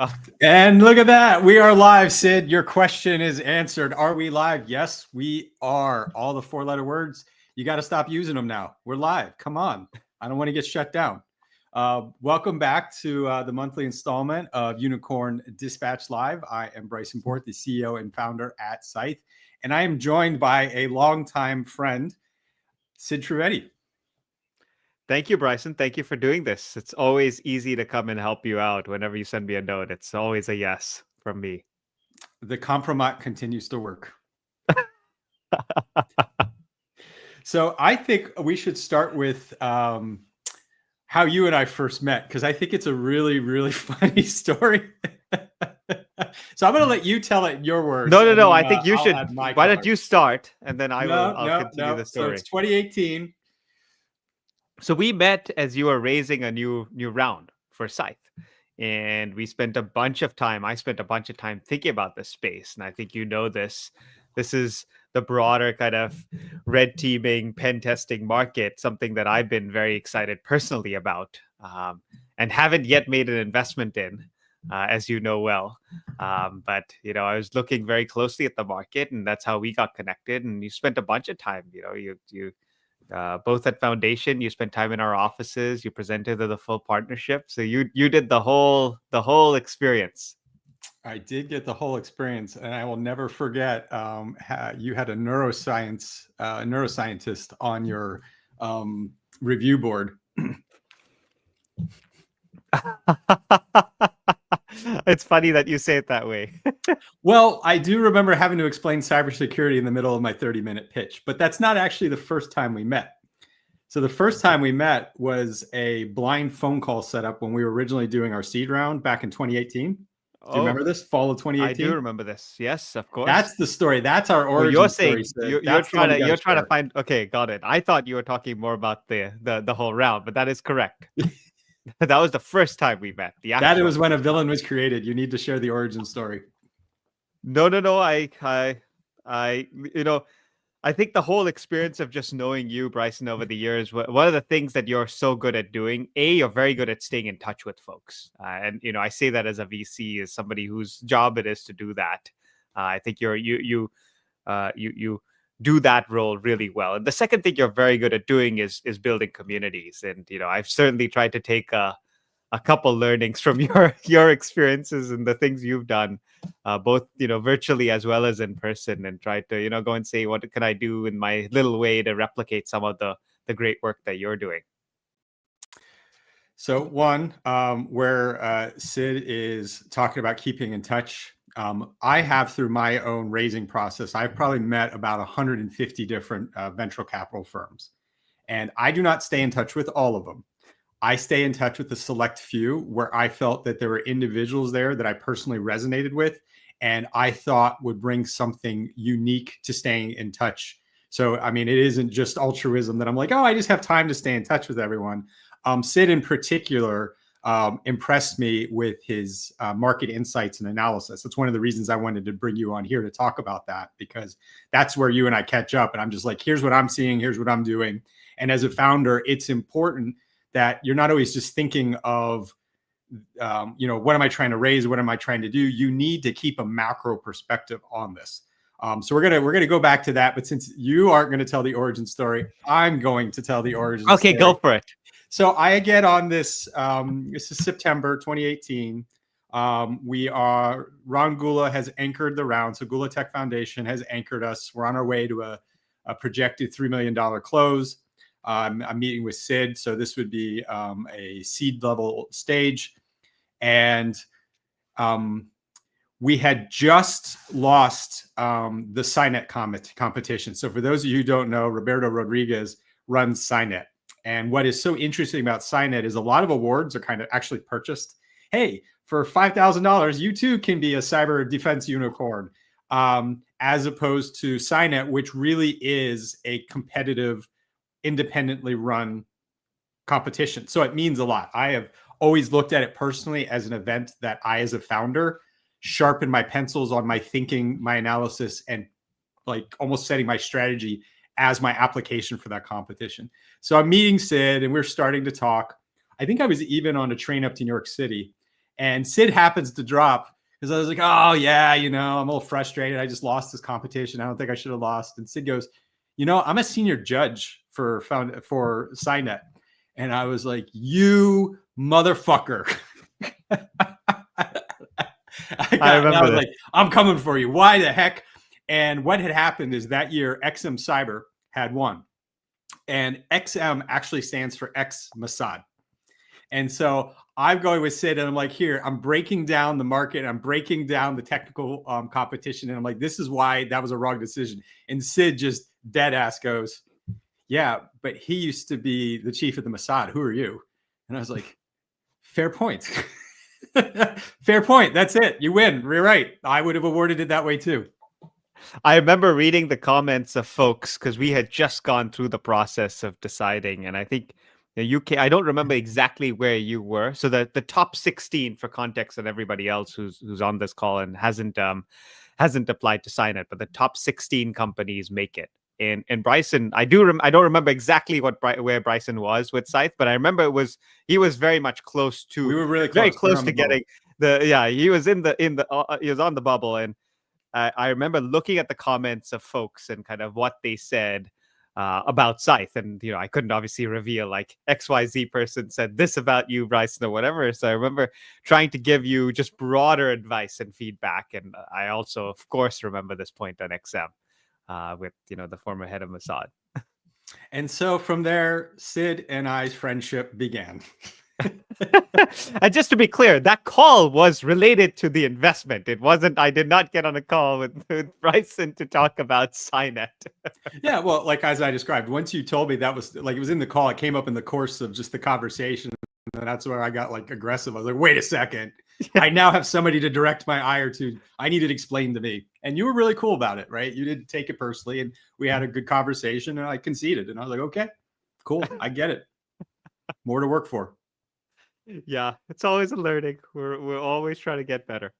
Oh, And look at that. We are live, Sid. Your question is answered. Are we live? Yes, we are. All the four-letter words, you got to stop using them now. We're live. Come on. I don't want to get shut down. Welcome back to the monthly installment of Unicorn Dispatch Live. I am Bryson Bort, the CEO and founder at Scythe, and I am joined by a longtime friend, Sid Trivedi. thank you, Bryson. Thank you for doing this. It's always easy to come and help you out whenever you send me a note. It's always a yes from me. The compromat continues to work. So I think we should start with how you and I first met, because I think it's a really, really funny story. So I'm going to let you tell it in your words. No. I think you should. Why color. don't you start, and then I'll continue the So story. it's 2018. So we met as you were raising a new round for Scythe, and we spent a bunch of time. I spent a bunch of time thinking about this space, and I think you know this. This is the broader kind of red teaming, pen testing market, something that I've been very excited personally about, and haven't yet made an investment in, as you know well. But I was looking very closely at the market, and that's how we got connected. And you spent a bunch of time. You both at Foundation, you spent time in our offices. You presented to the full partnership, so you did the whole experience. I did get the whole experience, and I will never forget. You had a neuroscientist on your review board. It's funny that you say it that way. Well, I do remember having to explain cybersecurity in the middle of my 30-minute pitch, but that's not actually the first time we met. So the first time we met was a blind phone call setup when we were originally doing our seed round back in 2018. Do you remember this? Fall of 2018? I do remember this. Yes, of course. That's the story. That's our origin you're story. saying you're trying to find. Okay, got it. I thought you were talking more about the whole round, but that is correct. That was the first time we met. That was when a villain was created. You need to share the origin story. No. I think the whole experience of just knowing you, Bryson, over the years, one of the things that you're so good at doing, you're very good at staying in touch with folks. And I say that as a VC, as somebody whose job it is to do that. I think you do that role really well. And the second thing you're very good at doing is building communities. And I've certainly tried to take a couple learnings from your experiences and the things you've done, both virtually as well as in person, and try to go and say, what can I do in my little way to replicate some of the great work that you're doing. So one, where Sid is talking about keeping in touch, I have, through my own raising process, I've probably met about 150 different venture capital firms, and I do not stay in touch with all of them. I stay in touch with a select few where I felt that there were individuals there that I personally resonated with and I thought would bring something unique to staying in touch. So, I mean, it isn't just altruism that I'm like, oh, I just have time to stay in touch with everyone. Sid in particular impressed me with his market insights and analysis. That's one of the reasons I wanted to bring you on here to talk about that, because that's where you and I catch up. And I'm just like, here's what I'm seeing, here's what I'm doing. And as a founder, it's important that you're not always just thinking of, what am I trying to raise? What am I trying to do? You need to keep a macro perspective on this. So we're gonna go back to that. But since you aren't going to tell the origin story, I'm going to tell the origin story. Okay, go for it. So I get on this. This is September 2018. Ron Gula has anchored the round. So Gula Tech Foundation has anchored us. We're on our way to a projected $3 million close. I'm meeting with Sid, so this would be a seed level stage, and we had just lost the Cynet competition. So for those of you who don't know, Roberto Rodriguez runs Cynet, and what is so interesting about Cynet is a lot of awards are kind of actually purchased. Hey, for $5,000, you too can be a cyber defense unicorn, as opposed to Cynet, which really is a competitive, independently run competition. So it means a lot. I have always looked at it personally as an event that I, as a founder, sharpen my pencils on my thinking, my analysis, and like almost setting my strategy as my application for that competition. So I'm meeting Sid and we're starting to talk. I think I was even on a train up to New York City. And Sid happens to drop because I was like, oh yeah, I'm a little frustrated. I just lost this competition. I don't think I should have lost. And Sid goes, I'm a senior judge for Cynet. And I was like, you motherfucker. I I remember was this. like, I'm coming for you. Why the heck? And what had happened is that year, XM Cyber had won. And XM actually stands for Ex Mossad. And so I'm going with Sid, and I'm like, here, I'm breaking down the market. I'm breaking down the technical competition. And I'm like, this is why that was a wrong decision. And Sid just dead ass goes, yeah, but he used to be the chief of the Mossad. Who are you? And I was like, fair point. Fair point. That's it. You win. You're right. I would have awarded it that way too. I remember reading the comments of folks because we had just gone through the process of deciding, and I think the UK. I don't remember exactly where you were. So the top 16 for context, and everybody else who's on this call and hasn't applied to sign it, but the top 16 companies make it. And Bryson, I don't remember exactly where Bryson was with Scythe, but I remember he was very much close We to were really very close. We were close on to the bubble. getting he was he was on the bubble. And I remember looking at the comments of folks and kind of what they said about Scythe. And, I couldn't obviously reveal like XYZ person said this about you, Bryson, or whatever. So I remember trying to give you just broader advice and feedback. And I also, of course, remember this point on XM with, the former head of Mossad. And so from there, Sid and I's friendship began. And just to be clear, that call was related to the investment. It wasn't, I did not get on a call with Bryson to talk about Cynet. Yeah, well, like as I described, once you told me that was like it was in the call, it came up in the course of just the conversation. And that's where I got like aggressive. I was like, wait a second. I now have somebody to direct my ire to. I need it explained to me. And you were really cool about it, right? You didn't take it personally. And we had a good conversation and I conceded. And I was like, okay, cool. I get it. More to work for. Yeah, it's always a learning. We're always trying to get better.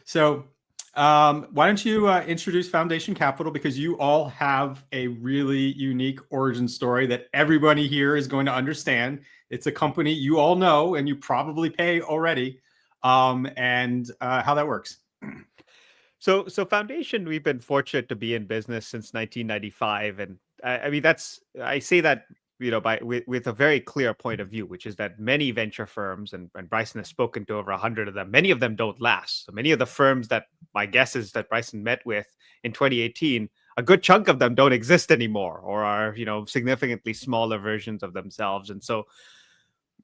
So, why don't you introduce Foundation Capital, because you all have a really unique origin story that everybody here is going to understand. It's a company you all know and you probably pay already, and how that works. So Foundation, we've been fortunate to be in business since 1995, and I mean I say that with a very clear point of view, which is that many venture firms, and Bryson has spoken to over 100 of them. Many of them don't last. So many of the firms that my guess is that Bryson met with in 2018, a good chunk of them don't exist anymore, or are significantly smaller versions of themselves. And so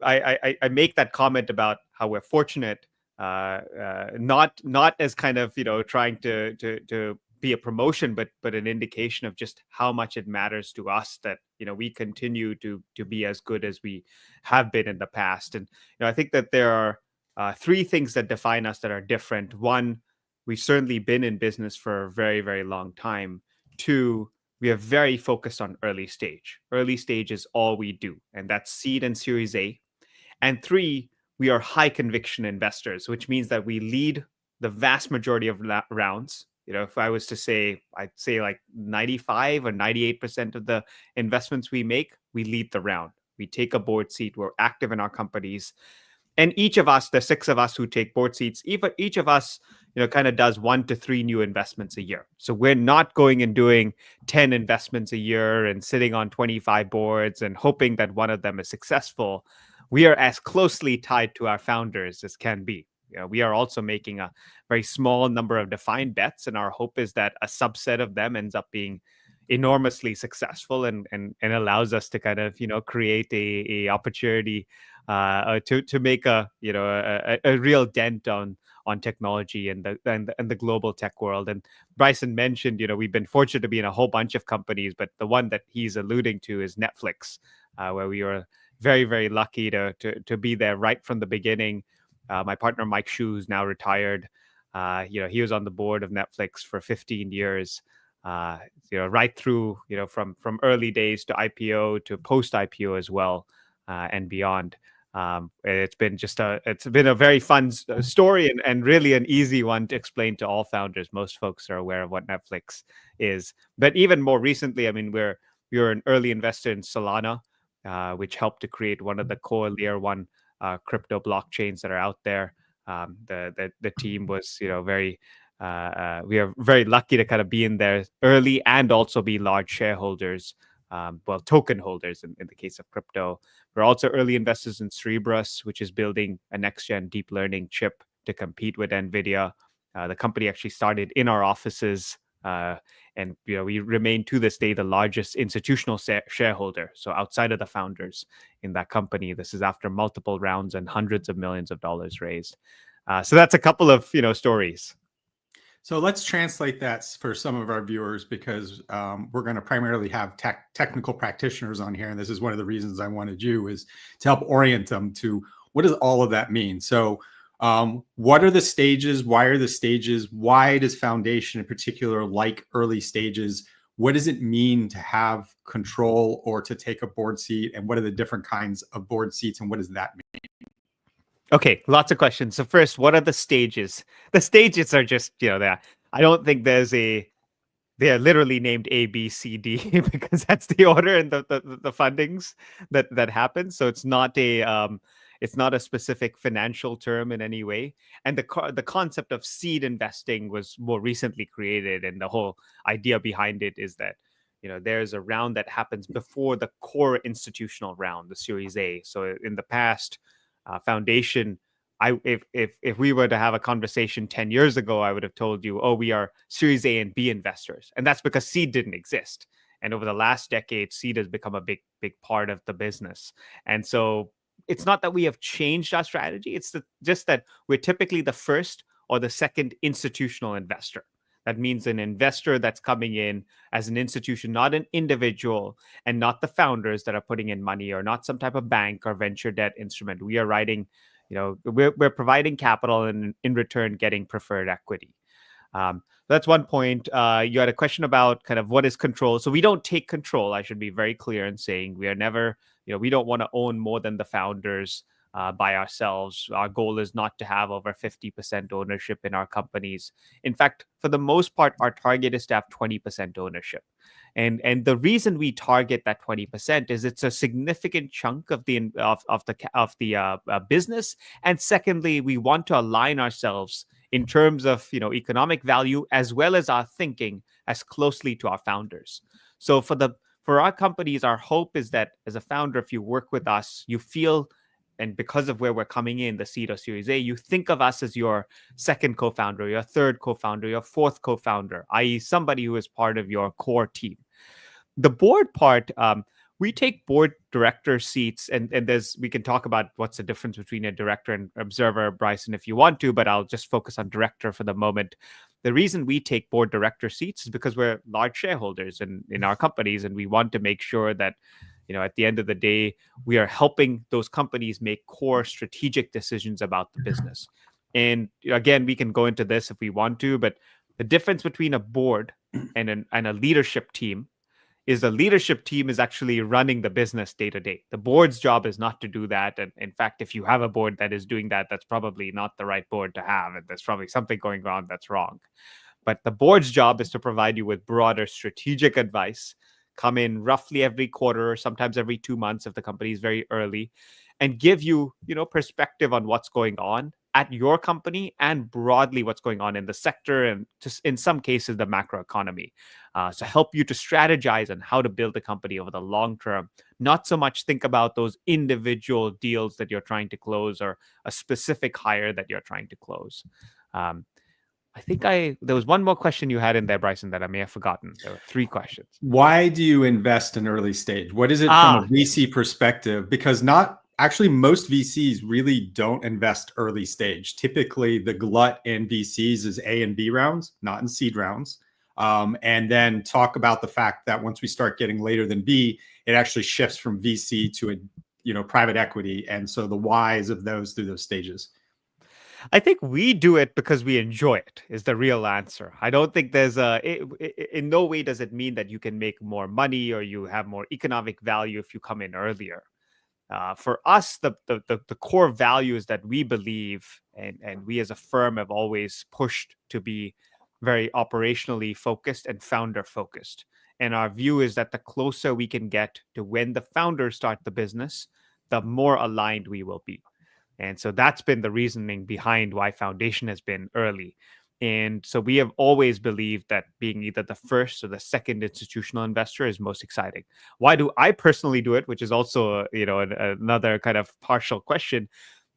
I make that comment about how we're fortunate, not as kind of trying to be a promotion, but an indication of just how much it matters to us that we continue to be as good as we have been in the past. And I think that there are three things that define us that are different. One, we've certainly been in business for a very, very long time. Two, we are very focused on early stage. Early stage is all we do, and that's seed and Series A. And three, we are high conviction investors, which means that we lead the vast majority of rounds. If I was to say, I'd say like 95 or 98% of the investments we make, we lead the round. We take a board seat. We're active in our companies. And each of us, the six of us who take board seats, each of us, kind of does 1 to 3 new investments a year. So we're not going and doing 10 investments a year and sitting on 25 boards and hoping that one of them is successful. We are as closely tied to our founders as can be. We are also making a very small number of defined bets, and our hope is that a subset of them ends up being enormously successful and allows us to kind of create a opportunity to make a real dent on technology and the global tech world. And Bryson mentioned, we've been fortunate to be in a whole bunch of companies, but the one that he's alluding to is Netflix, where we were very, very lucky to be there right from the beginning. My partner Mike Shu, who's now retired, he was on the board of Netflix for 15 years. Right through from early days to IPO to post IPO as well, and beyond. It's been a very fun story, and really an easy one to explain to all founders. Most folks are aware of what Netflix is, but even more recently, I mean, we're an early investor in Solana, which helped to create one of the core layer one crypto blockchains that are out there. The team was, very. We are very lucky to kind of be in there early and also be large shareholders, well, token holders in the case of crypto. We're also early investors in Cerebrus, which is building a next gen deep learning chip to compete with NVIDIA. The company actually started in our offices. And we remain to this day the largest institutional shareholder. So outside of the founders in that company, this is after multiple rounds and hundreds of millions of dollars raised. So that's a couple of stories. So let's translate that for some of our viewers, because we're going to primarily have technical practitioners on here. And this is one of the reasons I wanted you, is to help orient them to what does all of that mean. So what are the stages? Why are the stages? Why does foundation in particular like early stages? What does it mean to have control or to take a board seat? And what are the different kinds of board seats? And what does that mean? Okay, lots of questions. So first, what are the stages? The stages are just, there. I don't think they are literally named A, B, C, D because that's the order and the fundings that happens. So it's not a specific financial term in any way. And the concept of seed investing was more recently created, and the whole idea behind it is that there's a round that happens before the core institutional round, the Series A. So in the past, foundation, if we were to have a conversation 10 years ago, I would have told you, oh, we are Series A and B investors. And that's because seed didn't exist. And over the last decade, seed has become a big part of the business. And so it's not that we have changed our strategy. It's just that we're typically the first or the second institutional investor. That means an investor that's coming in as an institution, not an individual, and not the founders that are putting in money, or not some type of bank or venture debt instrument. We are writing, we're providing capital and in return getting preferred equity. That's one point. You had a question about kind of what is control. So we don't take control. I should be very clear in saying we are never, we don't want to own more than the founders by ourselves. Our goal is not to have over 50% ownership in our companies. In fact, for the most part, our target is to have 20% ownership. And the reason we target that 20% is it's a significant chunk of the business. And secondly, we want to align ourselves in terms of economic value as well as our thinking as closely to our founders. So for our companies, our hope is that as a founder, if you work with us, you feel, and because of where we're coming in, the seed or Series A, you think of us as your second co-founder, your third co-founder, your fourth co-founder, i.e. somebody who is part of your core team. The board part, we take board director seats, and we can talk about what's the difference between a director and observer, Bryson, if you want to, but I'll just focus on director for the moment. The reason we take board director seats is because we're large shareholders in our companies, and we want to make sure that at the end of the day, we are helping those companies make core strategic decisions about the business. And again, we can go into this if we want to, but the difference between a board and a leadership team is the leadership team is actually running the business day to day. The board's job is not to do that. And in fact, if you have a board that is doing that, that's probably not the right board to have. And there's probably something going on that's wrong. But the board's job is to provide you with broader strategic advice, come in roughly every quarter or sometimes every 2 months if the company is very early, and give you, perspective on what's going on at your company and broadly what's going on in the sector and just in some cases the macroeconomy. So help you to strategize on how to build a company over the long term, not so much think about those individual deals that you're trying to close or a specific hire that you're trying to close. I think there was one more question you had in there, Bryson, that I may have forgotten. There were 3 questions. Why do you invest in early stage? What is it from a VC perspective? Because most VCs really don't invest early stage. Typically, the glut in VCs is A and B rounds, not in seed rounds. And then talk about the fact that once we start getting later than B, it actually shifts from VC to private equity. And so the whys of those through those stages. I think we do it because we enjoy it is the real answer. I don't think in no way does it mean that you can make more money or you have more economic value if you come in earlier. For us, the core values that we believe and we as a firm have always pushed to be very operationally focused and founder focused. And our view is that the closer we can get to when the founders start the business, the more aligned we will be. And so that's been the reasoning behind why foundation has been early. And so we have always believed that being either the first or the second institutional investor is most exciting. Why do I personally do it? Which is also, another kind of partial question.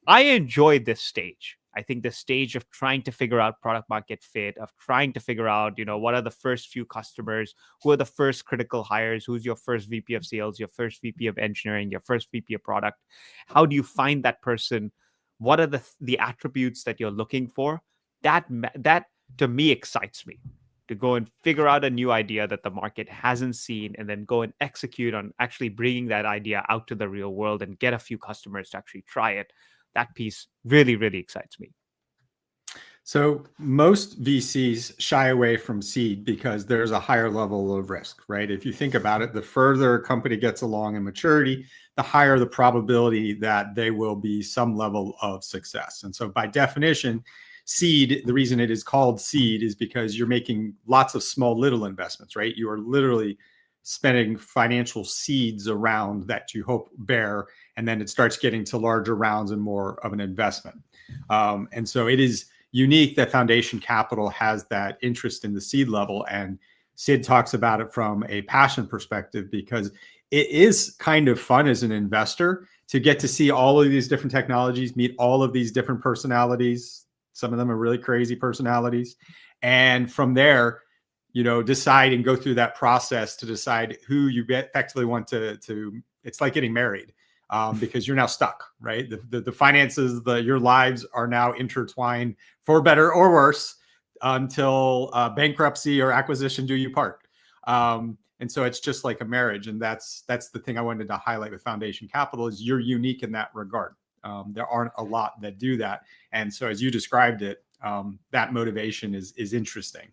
I enjoyed this stage. I think the stage of trying to figure out product market fit, of trying to figure out, what are the first few customers, who are the first critical hires, who's your first VP of sales, your first VP of engineering, your first VP of product. How do you find that person? What are the attributes that you're looking for? That to me excites me, to go and figure out a new idea that the market hasn't seen and then go and execute on actually bringing that idea out to the real world and get a few customers to actually try it. That piece really, really excites me. So most VCs shy away from seed because there's a higher level of risk, right? If you think about it, the further a company gets along in maturity, the higher the probability that they will be some level of success. And so by definition, seed, the reason it is called seed is because you're making lots of small little investments, right? You are literally spending financial seeds around that you hope bear, and then it starts getting to larger rounds and more of an investment. And so it is unique that foundation capital has that interest in the seed level. And Sid talks about it from a passion perspective because it is kind of fun as an investor to get to see all of these different technologies, meet all of these different personalities. Some of them are really crazy personalities. And from there, decide and go through that process to decide who you effectively want to it's like getting married. Because you're now stuck, right? The finances, your lives are now intertwined for better or worse until bankruptcy or acquisition do you part. And so it's just like a marriage, and that's the thing I wanted to highlight with Foundation Capital is you're unique in that regard. There aren't a lot that do that, and so as you described it, that motivation is interesting.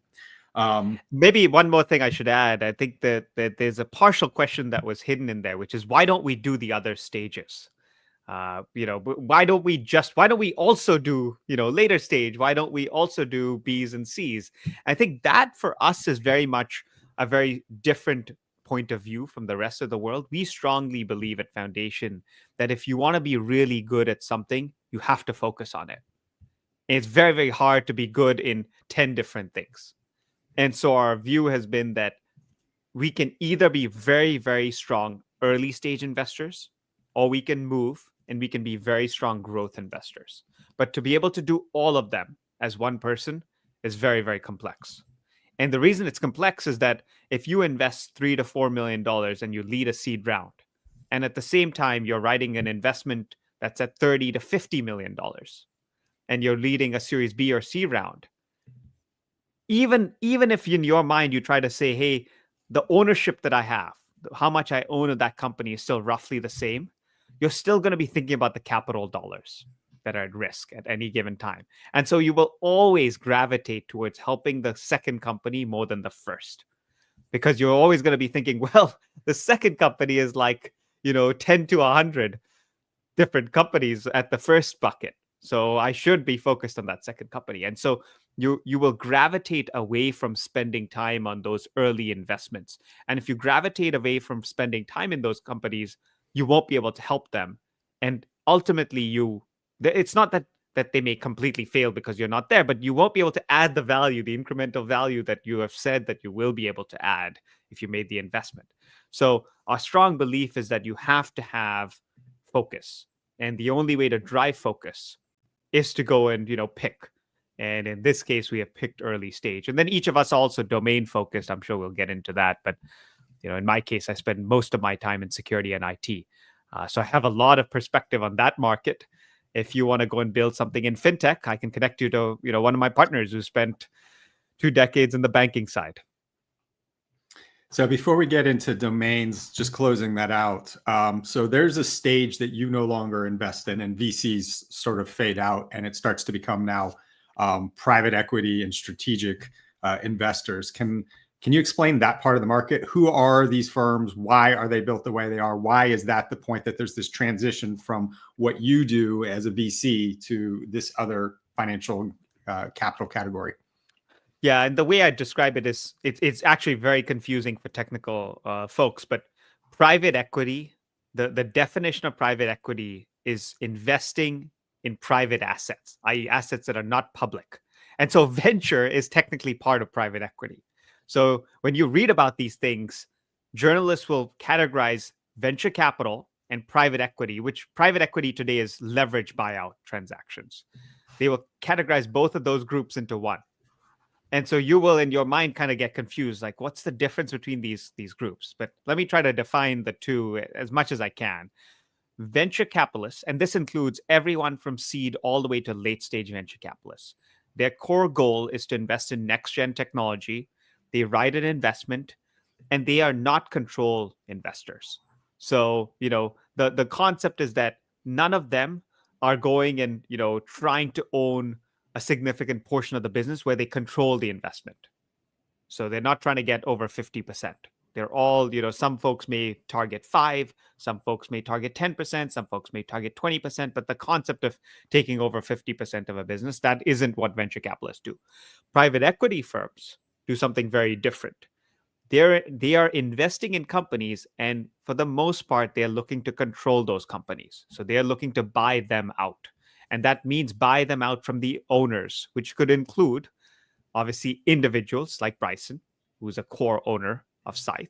Maybe one more thing I should add. I think that there's a partial question that was hidden in there, which is why don't we do the other stages? Why don't we also do, later stage? Why don't we also do B's and C's? I think that for us is very much a very different point of view from the rest of the world. We strongly believe at Foundation that if you want to be really good at something, you have to focus on it. And it's very, very hard to be good in 10 different things. And so our view has been that we can either be very, very strong early stage investors, or we can move and we can be very strong growth investors. But to be able to do all of them as one person is very, very complex. And the reason it's complex is that if you invest $3 to $4 million and you lead a seed round, and at the same time you're writing an investment that's at $30 to $50 million, and you're leading a Series B or C round, even if in your mind you try to say, hey, the ownership that I have, how much I own of that company is still roughly the same, you're still going to be thinking about the capital dollars that are at risk at any given time. And so you will always gravitate towards helping the second company more than the first, because you're always going to be thinking, well, the second company is like, 10 to 100 different companies at the first bucket. So I should be focused on that second company. And so you will gravitate away from spending time on those early investments. And if you gravitate away from spending time in those companies, you won't be able to help them. And ultimately, it's not that they may completely fail because you're not there, but you won't be able to add the value, the incremental value that you have said that you will be able to add if you made the investment. So our strong belief is that you have to have focus. And the only way to drive focus is to go and, pick. And in this case, we have picked early stage. And then each of us also domain focused. I'm sure we'll get into that. But, in my case, I spend most of my time in security and IT. So I have a lot of perspective on that market. If you want to go and build something in fintech, I can connect you to, one of my partners who spent 2 decades in the banking side. So before we get into domains, just closing that out. So there's a stage that you no longer invest in, and VCs sort of fade out, and it starts to become now private equity and strategic investors. Can you explain that part of the market? Who are these firms? Why are they built the way they are? Why is that the point that there's this transition from what you do as a VC to this other financial capital category? Yeah, and the way I describe it is it's actually very confusing for technical folks, but private equity, the definition of private equity is investing in private assets, i.e., assets that are not public. And so venture is technically part of private equity. So when you read about these things, journalists will categorize venture capital and private equity, which private equity today is leverage buyout transactions. They will categorize both of those groups into one. And so you will in your mind kind of get confused, like what's the difference between these groups? But let me try to define the two as much as I can. Venture capitalists, and this includes everyone from seed all the way to late stage venture capitalists, their core goal is to invest in next gen technology. They ride an investment, and they are not control investors. So, the concept is that none of them are going and, trying to own a significant portion of the business where they control the investment. So they're not trying to get over 50%. They're all, some folks may target 5, some folks may target 10%, some folks may target 20%, but the concept of taking over 50% of a business, that isn't what venture capitalists do. Private equity firms do something very different. They are investing in companies, and for the most part they're looking to control those companies. So they're looking to buy them out, and that means buy them out from the owners, which could include obviously individuals like Bryson, who's a core owner of Scythe,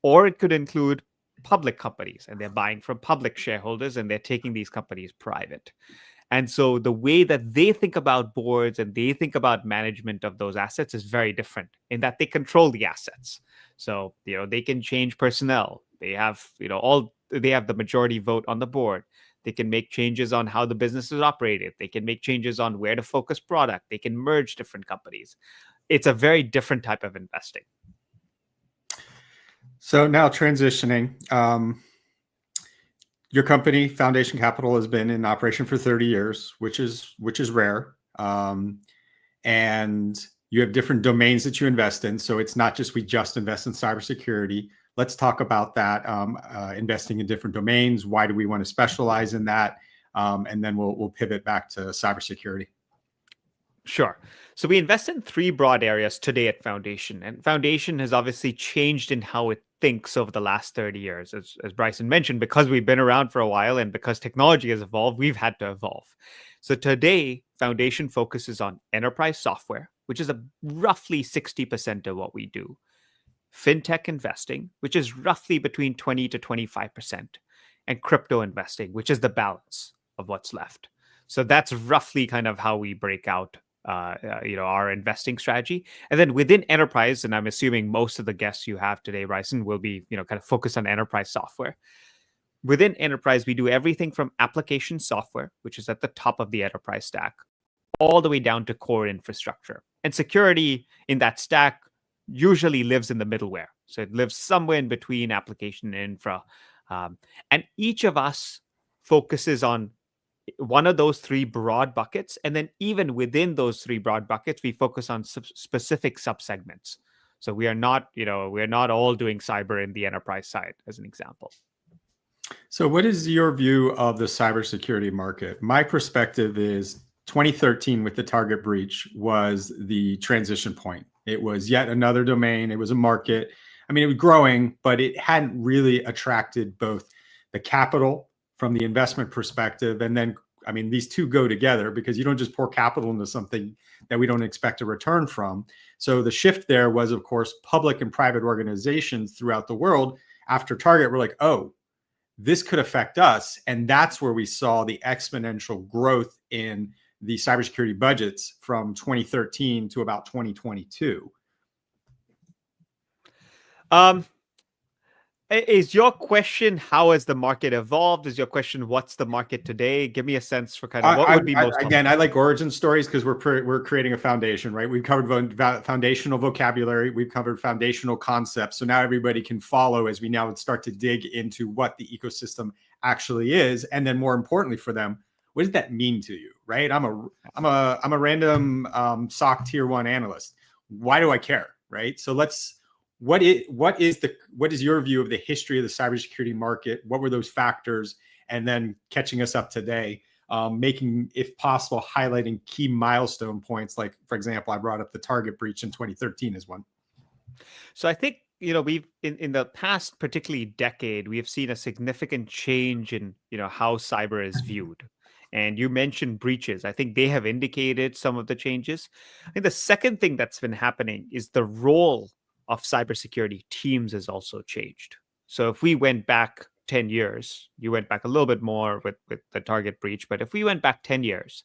or it could include public companies, and they're buying from public shareholders and they're taking these companies private. And so the way that they think about boards and they think about management of those assets is very different in that they control the assets. So, they can change personnel. They have, they have the majority vote on the board. They can make changes on how the business is operated. They can make changes on where to focus product. They can merge different companies. It's a very different type of investing. So now transitioning, your company, Foundation Capital, has been in operation for 30 years, which is rare. And you have different domains that you invest in. So it's not just we just invest in cybersecurity. Let's talk about that, investing in different domains. Why do we want to specialize in that? And then we'll pivot back to cybersecurity. Sure. So we invest in 3 broad areas today at Foundation. And Foundation has obviously changed in how it thinks over the last 30 years. As Bryson mentioned, because we've been around for a while and because technology has evolved, we've had to evolve. So today, Foundation focuses on enterprise software, which is roughly 60% of what we do. Fintech investing, which is roughly between 20 to 25%, and crypto investing, which is the balance of what's left. So that's roughly kind of how we break out our investing strategy. And then within enterprise, and I'm assuming most of the guests you have today, Bryson, will be, kind of focused on enterprise software. Within enterprise, we do everything from application software, which is at the top of the enterprise stack, all the way down to core infrastructure. And security in that stack usually lives in the middleware. So it lives somewhere in between application and infra. And each of us focuses on one of those 3 broad buckets. And then even within those 3 broad buckets, we focus on specific subsegments. So we're not all doing cyber in the enterprise side, as an example. So what is your view of the cybersecurity market? My perspective is 2013 with the Target breach was the transition point. It was yet another domain. It was a market. I mean, it was growing, but it hadn't really attracted both the capital from the investment perspective. And then, I mean, these two go together because you don't just pour capital into something that we don't expect a return from. So the shift there was, of course, public and private organizations throughout the world after Target were like, oh, this could affect us. And that's where we saw the exponential growth in the cybersecurity budgets from 2013 to about 2022. Is your question how has the market evolved? Is your question what's the market today? Give me a sense for kind of what would be most again. I like origin stories because we're creating a foundation, right? We've covered foundational vocabulary, we've covered foundational concepts, so now everybody can follow as we now start to dig into what the ecosystem actually is, and then more importantly for them, what does that mean to you, right? I'm a random SOC tier 1 analyst. Why do I care, right? So what is your view of the history of the cybersecurity market? What were those factors? And then catching us up today, making, if possible, highlighting key milestone points. Like, for example, I brought up the Target breach in 2013 as one. So I think, we've in the past, particularly decade, we have seen a significant change in, how cyber is viewed. And you mentioned breaches. I think they have indicated some of the changes. I think the second thing that's been happening is the role of cybersecurity teams has also changed. So if we went back 10 years, you went back a little bit more with the target breach, but if we went back 10 years,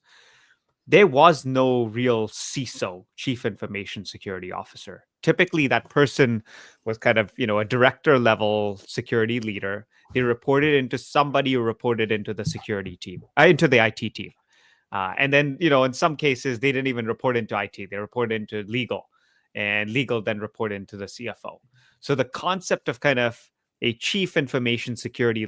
there was no real CISO, Chief Information Security Officer. Typically, that person was kind of, a director level security leader. They reported into somebody who reported into the security team, into the IT team. And then, in some cases, they didn't even report into IT. They reported into legal, and legal then reported into the CFO. So the concept of kind of a chief information security,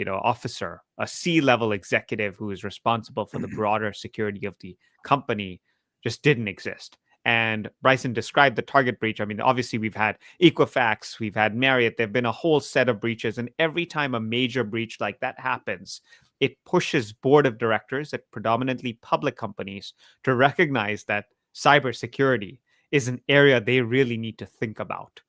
officer, a C-level executive who is responsible for the broader security of the company, just didn't exist. And Bryson described the target breach. I mean, obviously, we've had Equifax, we've had Marriott. There've been a whole set of breaches, and every time a major breach like that happens, it pushes board of directors at predominantly public companies to recognize that cybersecurity is an area they really need to think about.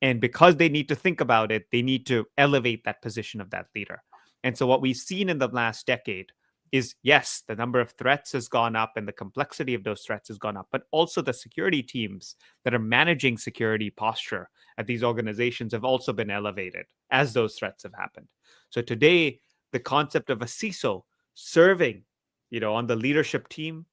And because they need to think about it, they need to elevate that position of that leader. And so what we've seen in the last decade is, yes, the number of threats has gone up and the complexity of those threats has gone up, but also the security teams that are managing security posture at these organizations have also been elevated as those threats have happened. So today, the concept of a CISO serving, on the leadership team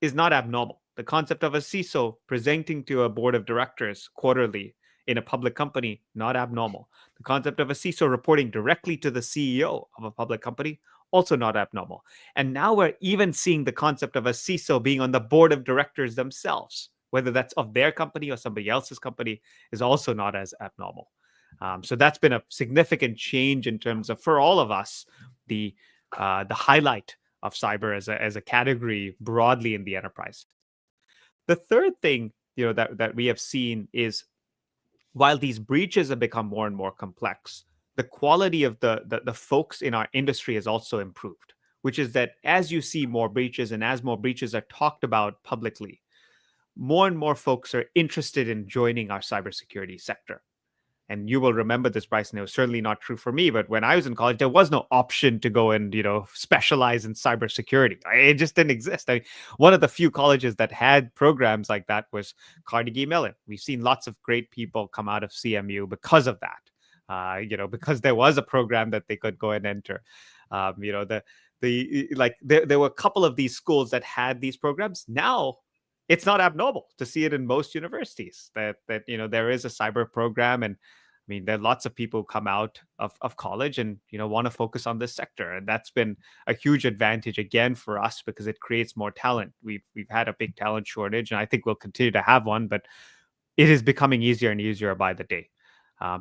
is not abnormal. The concept of a CISO presenting to a board of directors quarterly in a public company, not abnormal. The concept of a CISO reporting directly to the CEO of a public company, also not abnormal. And now we're even seeing the concept of a CISO being on the board of directors themselves, whether that's of their company or somebody else's company, is also not as abnormal. So that's been a significant change in terms of, for all of us, the highlight of cyber as a category broadly in the enterprise. The third thing that we have seen is, while these breaches have become more and more complex, the quality of the folks in our industry has also improved, which is that as you see more breaches and as more breaches are talked about publicly, more and more folks are interested in joining our cybersecurity sector. And you will remember this, Bryson. It was certainly not true for me, but when I was in college, there was no option to go and specialize in cybersecurity. It just didn't exist. One of the few colleges that had programs like that was Carnegie Mellon. We've seen lots of great people come out of CMU because of that. Because there was a program that they could go and enter. There were a couple of these schools that had these programs. Now it's not abnormal to see it in most universities that there is a cyber program. And I mean, there are lots of people who come out of college and want to focus on this sector, and that's been a huge advantage again for us because it creates more talent. We've had a big talent shortage, and I think we'll continue to have one, but it is becoming easier and easier by the day.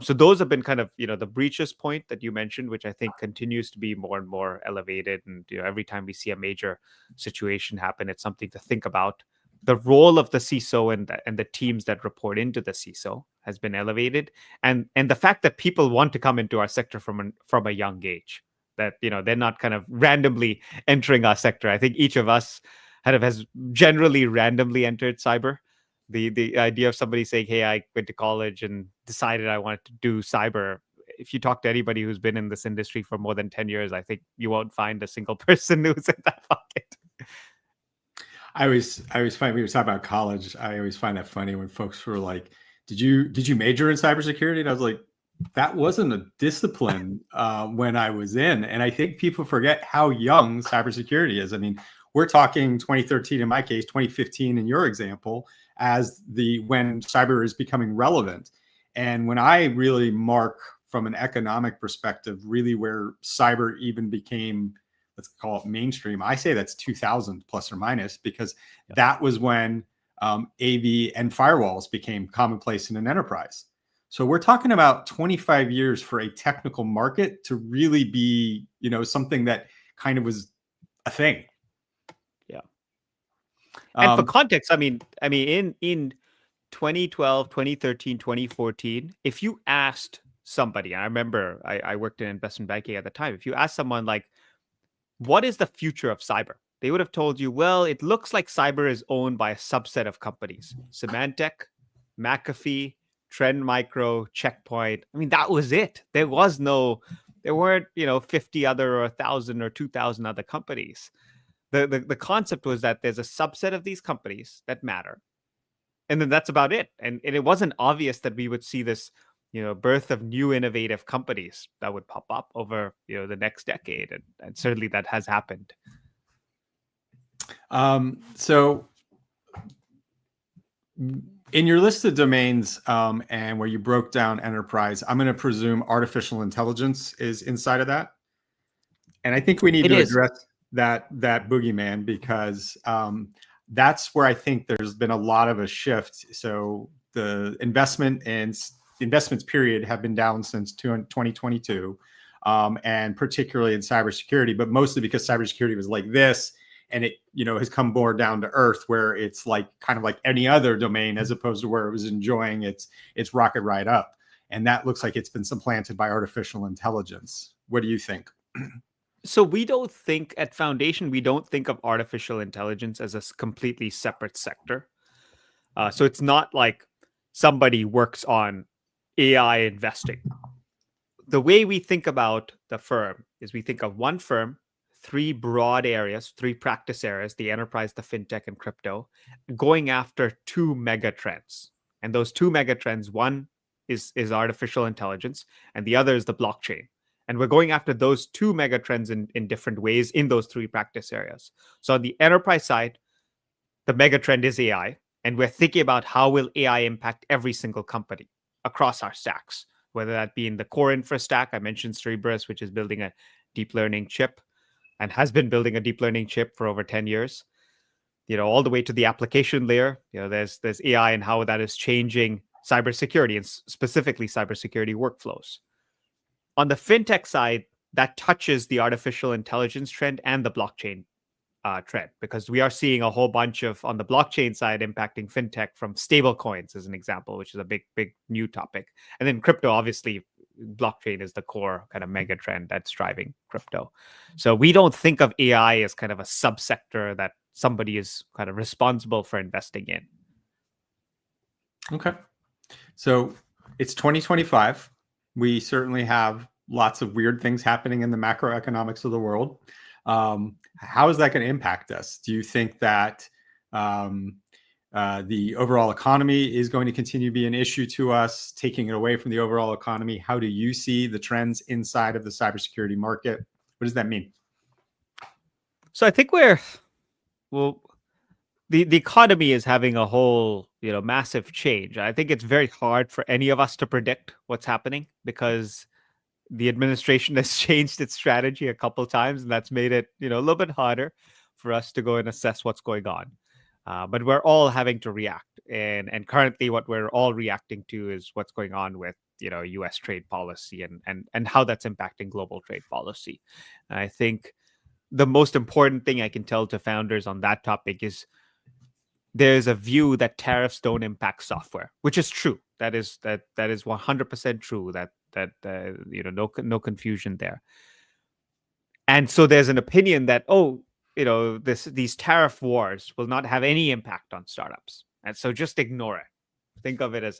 So those have been kind of the breaches point that you mentioned, which I think continues to be more and more elevated. And every time we see a major situation happen, it's something to think about. The role of the CISO and the teams that report into the CISO has been elevated, and the fact that people want to come into our sector from a young age, that they're not kind of randomly entering our sector. I think each of us has generally randomly entered cyber. The idea of somebody saying, "Hey, I went to college and decided I wanted to do cyber." If you talk to anybody who's been in this industry for more than 10 years, I think you won't find a single person who's in that bucket. I always find, we were talking about college, I always find that funny when folks were like, did you major in cybersecurity? And I was like, that wasn't a discipline when I was in. And I think people forget how young cybersecurity is. I mean, we're talking 2013 in my case, 2015 in your example, as when cyber is becoming relevant. And when I really mark from an economic perspective, really where cyber even became, let's call it mainstream, I say that's 2000 plus or minus, because that was when AV and firewalls became commonplace in an enterprise. So we're talking about 25 years for a technical market to really be, something that kind of was a thing. Yeah. And for context, I mean, in 2012, 2013, 2014, if you asked somebody, I remember I worked in investment banking at the time, if you asked someone like, what is the future of cyber? They would have told you, well, it looks like cyber is owned by a subset of companies. Symantec, McAfee, Trend Micro, Checkpoint. I mean, that was it. There was no There weren't, 50 other or 1,000 or 2,000 other companies. The concept was that there's a subset of these companies that matter, and then that's about it. And it wasn't obvious that we would see this, birth of new innovative companies that would pop up over, the next decade, and certainly that has happened. So in your list of domains, and where you broke down enterprise, I'm going to presume artificial intelligence is inside of that. And I think we need It to is. address that boogeyman, because that's where I think there's been a lot of a shift. So the investments period have been down since 2022, and particularly in cybersecurity, but mostly because cybersecurity was like this, and it has come more down to earth, where it's like kind of like any other domain, as opposed to where it was enjoying its rocket ride up. And that looks like it's been supplanted by artificial intelligence. What do you think? So we don't think at Foundation, we don't think of artificial intelligence as a completely separate sector. So it's not like somebody works on AI investing. The way we think about the firm is we think of one firm, three broad areas, three practice areas: the enterprise, the fintech, and crypto, going after two mega trends. And those two mega trends, one is artificial intelligence, and the other is the blockchain. And we're going after those two mega trends in different ways in those three practice areas. So on the enterprise side, the mega trend is AI, and we're thinking about how will AI impact every single company across our stacks, whether that be in the core infra stack. I mentioned Cerebrus, which is building a deep learning chip and has been building a deep learning chip for over 10 years, all the way to the application layer. There's AI and how that is changing cybersecurity, and specifically cybersecurity workflows. On the fintech side, that touches the artificial intelligence trend and the blockchain trend, because we are seeing a whole bunch of, on the blockchain side, impacting fintech from stable coins, as an example, which is a big new topic. And then crypto, obviously, blockchain is the core kind of mega trend that's driving crypto. So we don't think of AI as kind of a subsector that somebody is kind of responsible for investing in. Okay. So it's 2025. We certainly have lots of weird things happening in the macroeconomics of the world. How is that going to impact us? Do you think that the overall economy is going to continue to be an issue to us, taking it away from the overall economy? How do you see the trends inside of the cybersecurity market? What does that mean? So I think well, the economy is having a whole, massive change. I think it's very hard for any of us to predict what's happening, because the administration has changed its strategy a couple times, and that's made it, a little bit harder for us to go and assess what's going on. But we're all having to react, and currently, what we're all reacting to is what's going on with, U.S. trade policy, and how that's impacting global trade policy. And I think the most important thing I can tell to founders on that topic is there's a view that tariffs don't impact software, which is true. That is 100% true. No confusion there. And so there's an opinion that, these tariff wars will not have any impact on startups, and so just ignore it. Think of it as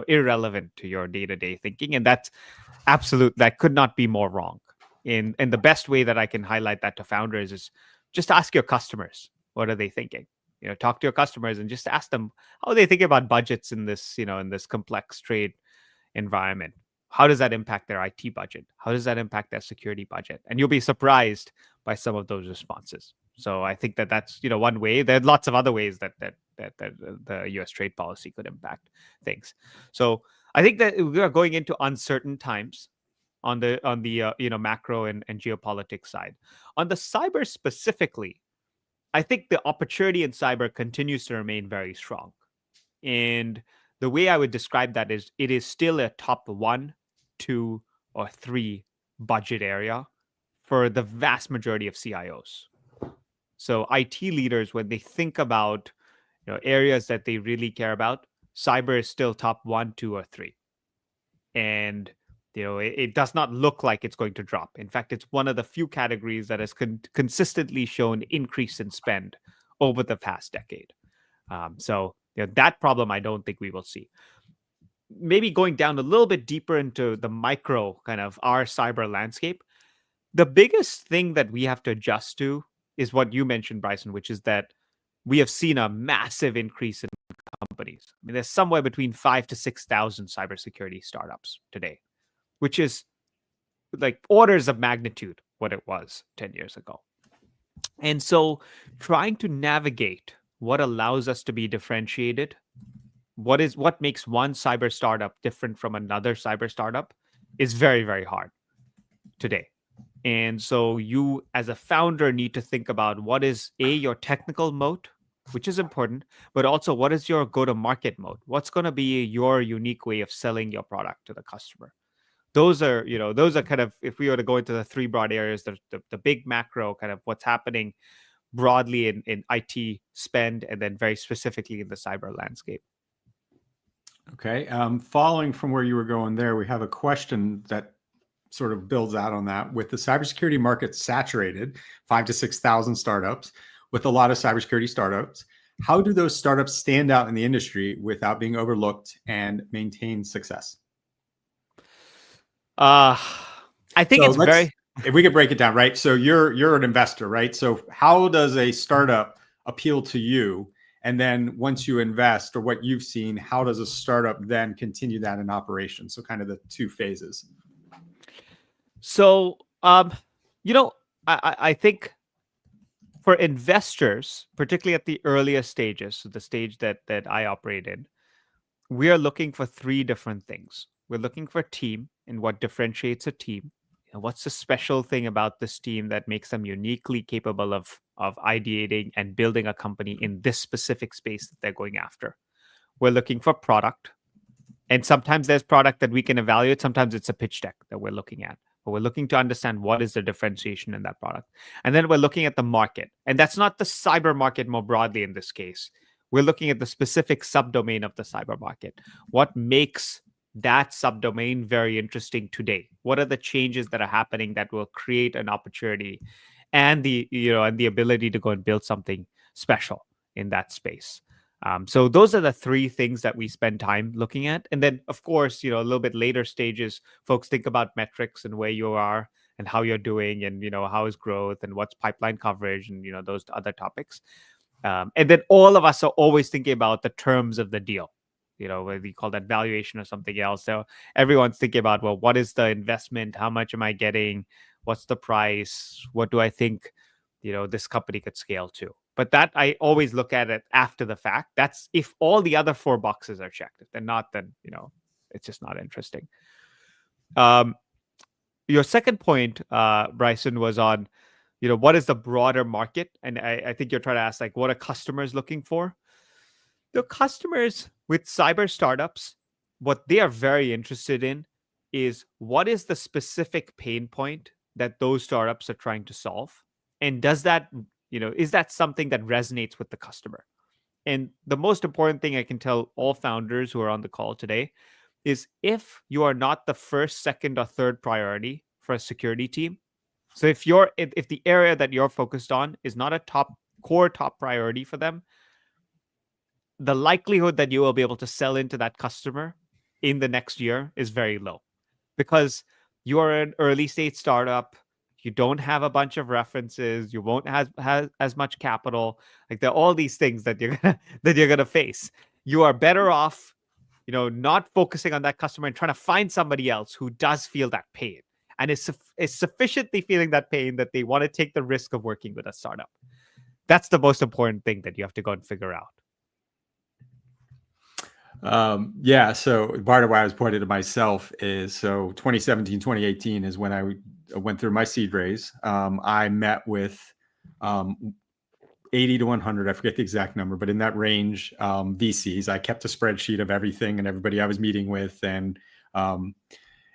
irrelevant to your day-to-day thinking, and that's absolute. That could not be more wrong. And the best way that I can highlight that to founders is just ask your customers, what are they thinking. Talk to your customers and just ask them how they think about budgets in this complex trade environment. How does that impact their IT budget? How does that impact their security budget? And you'll be surprised by some of those responses. So I think that's one way. There are lots of other ways that the U.S. trade policy could impact things. So I think that we are going into uncertain times on the macro and geopolitics side. On the cyber specifically, I think the opportunity in cyber continues to remain very strong. And the way I would describe that is it is still a top 1, 2, or 3 budget area for the vast majority of CIOs. So IT leaders, when they think about areas that they really care about, cyber is still top 1, 2, or 3. And it does not look like it's going to drop. In fact, it's one of the few categories that has consistently shown increase in spend over the past decade. So that problem I don't think we will see. maybe going down a little bit deeper into the micro kind of our cyber landscape, the biggest thing that we have to adjust to is what you mentioned, Bryson, which is that we have seen a massive increase in companies. I mean, there's somewhere between 5 to 6,000 cybersecurity startups today, which is like orders of magnitude what it was 10 years ago. And so trying to navigate what allows us to be differentiated, what makes one cyber startup different from another cyber startup is very, very hard today. And so you as a founder need to think about what is your technical moat, which is important, but also what is your go to market mode? What's going to be your unique way of selling your product to the customer? Those are kind of, if we were to go into the three broad areas, the big macro kind of what's happening broadly in IT spend, and then very specifically in the cyber landscape. Okay. Following from where you were going there, we have a question that sort of builds out on that. With the cybersecurity market saturated, 5 to 6,000 startups, with a lot of cybersecurity startups, how do those startups stand out in the industry without being overlooked and maintain success? I think So it's very if we could break it down, right? So you're an investor, right? So how does a startup appeal to you? And then once you invest, or what you've seen, how does a startup then continue that in operation? So kind of the two phases. so. You know, I think for investors, particularly at the earliest stages, so the stage that I operate in, we are looking for three different things. We're looking for team and what differentiates a team. And what's the special thing about this team that makes them uniquely capable of ideating and building a company in this specific space that they're going after. We're looking for product. And sometimes there's product that we can evaluate. Sometimes it's a pitch deck that we're looking at. But we're looking to understand what is the differentiation in that product. And then we're looking at the market. And that's not the cyber market more broadly in this case. We're looking at the specific subdomain of the cyber market. What makes that subdomain very interesting today? What are the changes that are happening that will create an opportunity and the ability to go and build something special in that space? So those are the three things that we spend time looking at. And then, of course, a little bit later stages, folks think about metrics and where you are and how you're doing, and how is growth and what's pipeline coverage, and those other topics. And then all of us are always thinking about the terms of the deal. Whether you call that valuation or something else. So everyone's thinking about, well, what is the investment? How much am I getting? What's the price? What do I think, this company could scale to? But that I always look at it after the fact. That's if all the other four boxes are checked. If they're not, then it's just not interesting. Your second point, Bryson, was on what is the broader market, and I think you're trying to ask, like, what are customers looking for? The customers with cyber startups, what they are very interested in is what is the specific pain point that those startups are trying to solve, and does that is that something that resonates with the customer? And the most important thing I can tell all founders who are on the call today is, if you are not the first, second, or third priority for a security team, so if the area that you're focused on is not a top priority for them, the likelihood that you will be able to sell into that customer in the next year is very low, because you are an early stage startup. You don't have a bunch of references. You won't have as much capital. Like, there are all these things that you're gonna face. You are better off, not focusing on that customer and trying to find somebody else who does feel that pain and is sufficiently feeling that pain that they want to take the risk of working with a startup. That's the most important thing that you have to go and figure out. Yeah. So part of why I was pointing to myself is, so 2017, 2018 is when I went through my seed raise. I met with 80 to 100, I forget the exact number, but in that range, VCs. I kept a spreadsheet of everything and everybody I was meeting with, and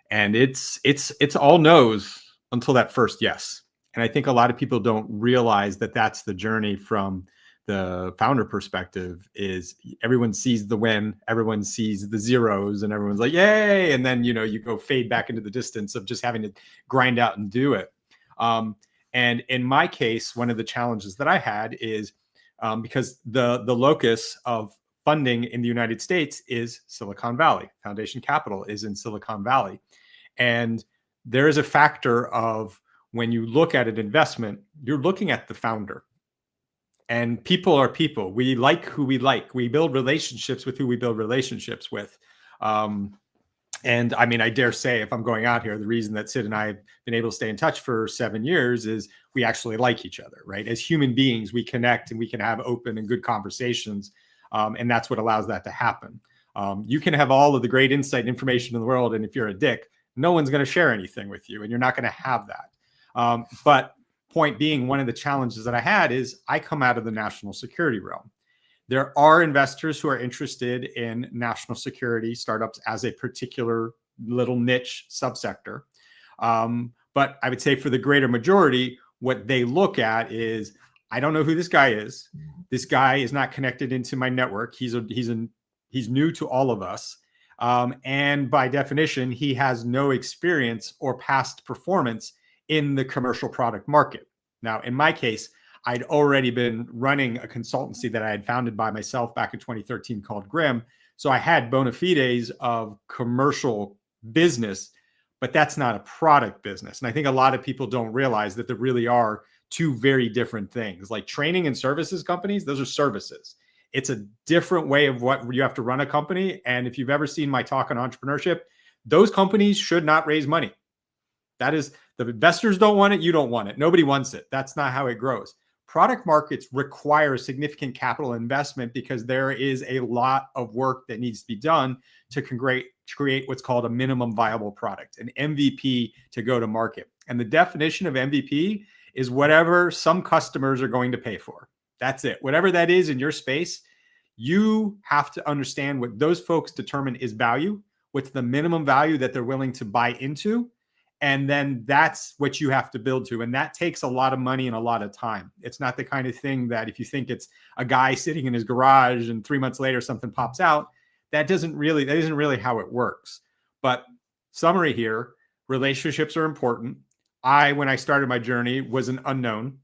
it's all no's until that first yes. And I think a lot of people don't realize that that's the journey from the founder perspective. Is everyone sees the win, everyone sees the zeros, and everyone's like, yay. And then, you go fade back into the distance of just having to grind out and do it. And in my case, one of the challenges that I had is because the locus of funding in the United States is Silicon Valley. Foundation capital is in Silicon Valley. And there is a factor of when you look at an investment, you're looking at the founder. And people are people. We like who we like. We build relationships with who we build relationships with. And I mean, I dare say, if I'm going out here, the reason that Sid and I have been able to stay in touch for 7 years is we actually like each other, right? As human beings, we connect and we can have open and good conversations. And that's what allows that to happen. You can have all of the great insight and information in the world. And if you're a dick, no one's going to share anything with you and you're not going to have that. But point being, one of the challenges that I had is I come out of the national security realm. There are investors who are interested in national security startups as a particular little niche subsector. But I would say for the greater majority, what they look at is, I don't know who this guy is. This guy is not connected into my network. He's new to all of us. And by definition, he has no experience or past performance in the commercial product market. Now, in my case, I'd already been running a consultancy that I had founded by myself back in 2013 called Grimm. So I had bona fides of commercial business, but that's not a product business. And I think a lot of people don't realize that there really are two very different things. Like training and services companies, those are services. It's a different way of what you have to run a company. And if you've ever seen my talk on entrepreneurship, those companies should not raise money. That is, the investors don't want it, you don't want it. Nobody wants it. That's not how it grows. Product markets require significant capital investment because there is a lot of work that needs to be done to create what's called a minimum viable product, an MVP to go to market. And the definition of MVP is whatever some customers are going to pay for. That's it. Whatever that is in your space, you have to understand what those folks determine is value, what's the minimum value that they're willing to buy into. And then that's what you have to build to. And that takes a lot of money and a lot of time. It's not the kind of thing that if you think it's a guy sitting in his garage and 3 months later something pops out, that isn't really how it works. But summary here, relationships are important. When I started my journey, was an unknown.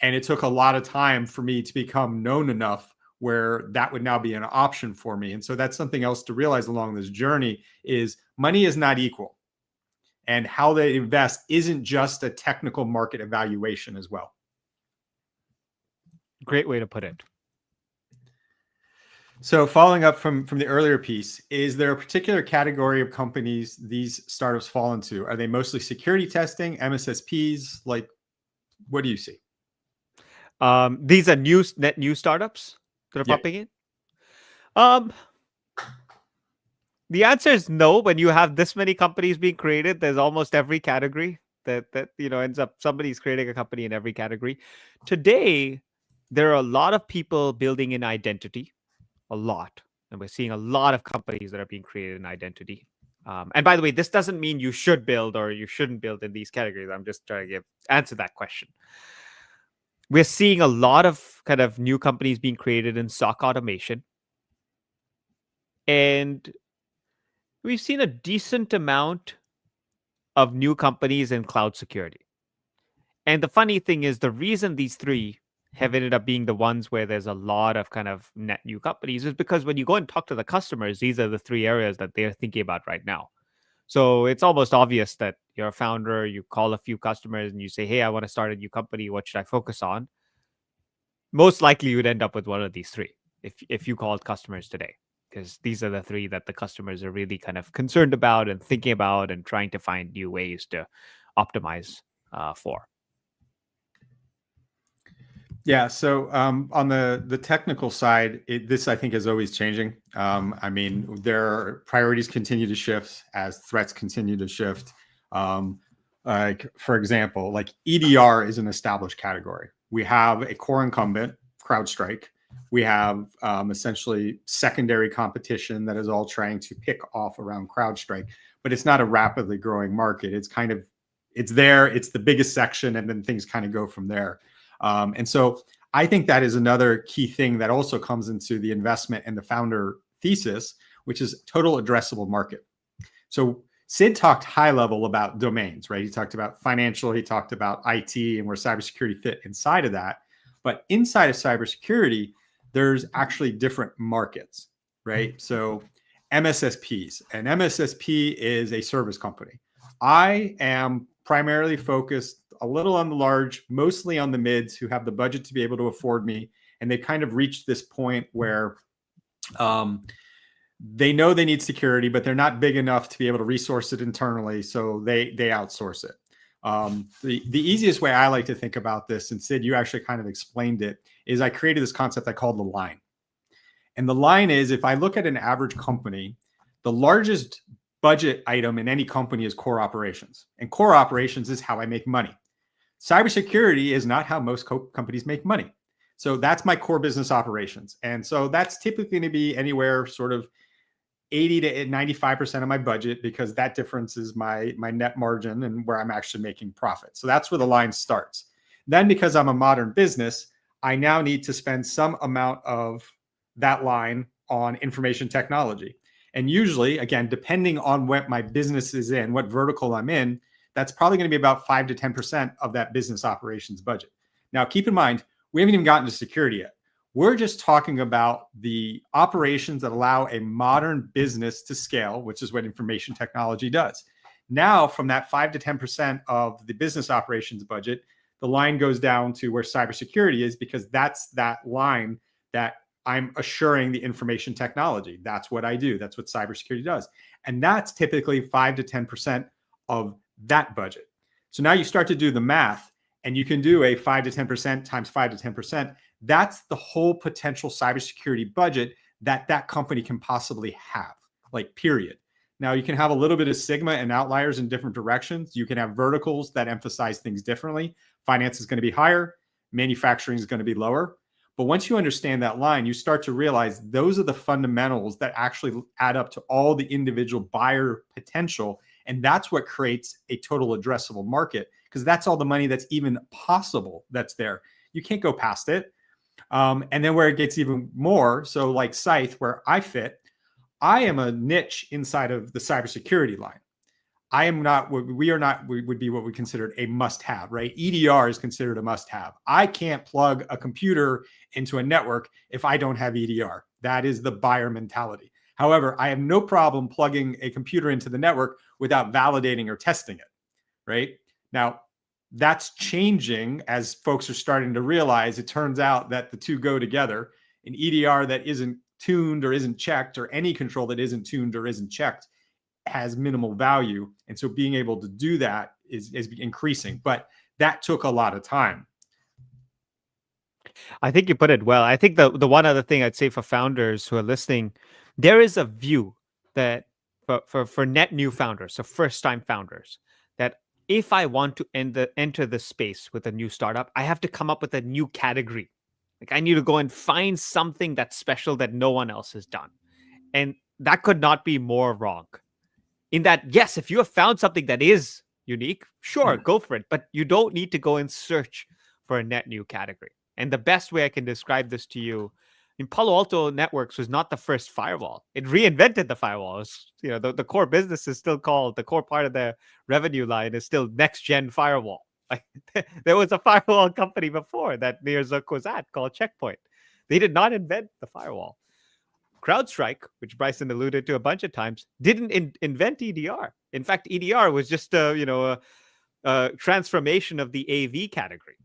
And it took a lot of time for me to become known enough where that would now be an option for me. And so that's something else to realize along this journey is money is not equal. And how they invest isn't just a technical market evaluation as well. Great way to put it. So following up from the earlier piece, is there a particular category of companies these startups fall into? Are they mostly security testing, MSSPs? Like, what do you see? These are net new startups that are popping in. The answer is no. When you have this many companies being created, there's almost every category that ends up somebody's creating a company in every category. Today, there are a lot of people building in identity, a lot, and we're seeing a lot of companies that are being created in identity. And by the way, this doesn't mean you should build or you shouldn't build in these categories. I'm just trying to answer that question. We're seeing a lot of kind of new companies being created in SOC automation, and we've seen a decent amount of new companies in cloud security. And the funny thing is, the reason these three have ended up being the ones where there's a lot of kind of net new companies is because when you go and talk to the customers, these are the three areas that they're thinking about right now. So it's almost obvious that you're a founder, you call a few customers and you say, hey, I want to start a new company. What should I focus on? Most likely you would end up with one of these three if you called customers today, because these are the three that the customers are really kind of concerned about and thinking about and trying to find new ways to optimize for. Yeah. So on the technical side, this I think is always changing. I mean, their priorities continue to shift as threats continue to shift. Like for example, like EDR is an established category. We have a core incumbent, CrowdStrike. We have essentially secondary competition that is all trying to pick off around CrowdStrike, but it's not a rapidly growing market. It's there, it's the biggest section, and then things kind of go from there. And so I think that is another key thing that also comes into the investment and the founder thesis, which is total addressable market. So Sid talked high level about domains, right? He talked about financial, he talked about IT and where cybersecurity fit inside of that. But inside of cybersecurity, there's actually different markets, right? So MSSPs, and MSSP is a service company. I am primarily focused a little on the large, mostly on the mids who have the budget to be able to afford me. And they kind of reached this point where they know they need security, but they're not big enough to be able to resource it internally. So they outsource it. The easiest way I like to think about this, and Sid, you actually kind of explained it, is I created this concept I called the line. And the line is, if I look at an average company, the largest budget item in any company is core operations. And core operations is how I make money. Cybersecurity is not how most companies make money. So that's my core business operations. And so that's typically going to be anywhere sort of 80 to 95% of my budget, because that difference is my net margin and where I'm actually making profit. So that's where the line starts. Then, because I'm a modern business, I now need to spend some amount of that line on information technology. And usually, again, depending on what my business is in, what vertical I'm in, that's probably going to be about 5 to 10% of that business operations budget. Now, keep in mind, we haven't even gotten to security yet. We're just talking about the operations that allow a modern business to scale, which is what information technology does. Now, from that 5 to 10% of the business operations budget, the line goes down to where cybersecurity is, because that's that line that I'm assuring the information technology. That's what I do. That's what cybersecurity does. And that's typically 5 to 10% of that budget. So now you start to do the math, and you can do a 5 to 10% times 5 to 10%. That's the whole potential cybersecurity budget that that company can possibly have, like, period. Now, you can have a little bit of sigma and outliers in different directions. You can have verticals that emphasize things differently. Finance is going to be higher. Manufacturing is going to be lower. But once you understand that line, you start to realize those are the fundamentals that actually add up to all the individual buyer potential. And that's what creates a total addressable market, because that's all the money that's even possible that's there. You can't go past it. And then where it gets even more, so like Scythe, where I fit, I am a niche inside of the cybersecurity line. I am not, we are not, we would be what we considered a must-have, right? EDR is considered a must-have. I can't plug a computer into a network if I don't have EDR. That is the buyer mentality. However, I have no problem plugging a computer into the network without validating or testing it, right? Now, that's changing as folks are starting to realize it turns out that the two go together. An EDR that isn't tuned or isn't checked, or any control that isn't tuned or isn't checked, has minimal value. And so being able to do that is increasing. But that took a lot of time. I think you put it well. I think the one other thing I'd say for founders who are listening, there is a view that for net new founders, so first time founders, that if I want to enter the space with a new startup, I have to come up with a new category. Like, I need to go and find something that's special that no one else has done. And that could not be more wrong. In that, yes, if you have found something that is unique, sure, go for it. But you don't need to go and search for a net new category. And the best way I can describe this to you, in Palo Alto Networks was not the first firewall. It reinvented the firewall. It's, the core business is still called, the core part of the revenue line is still next gen firewall. Like, there was a firewall company before that Mirzook was at called Checkpoint. They did not invent the firewall. CrowdStrike, which Bryson alluded to a bunch of times, didn't invent EDR. In fact, EDR was just a transformation of the AV category.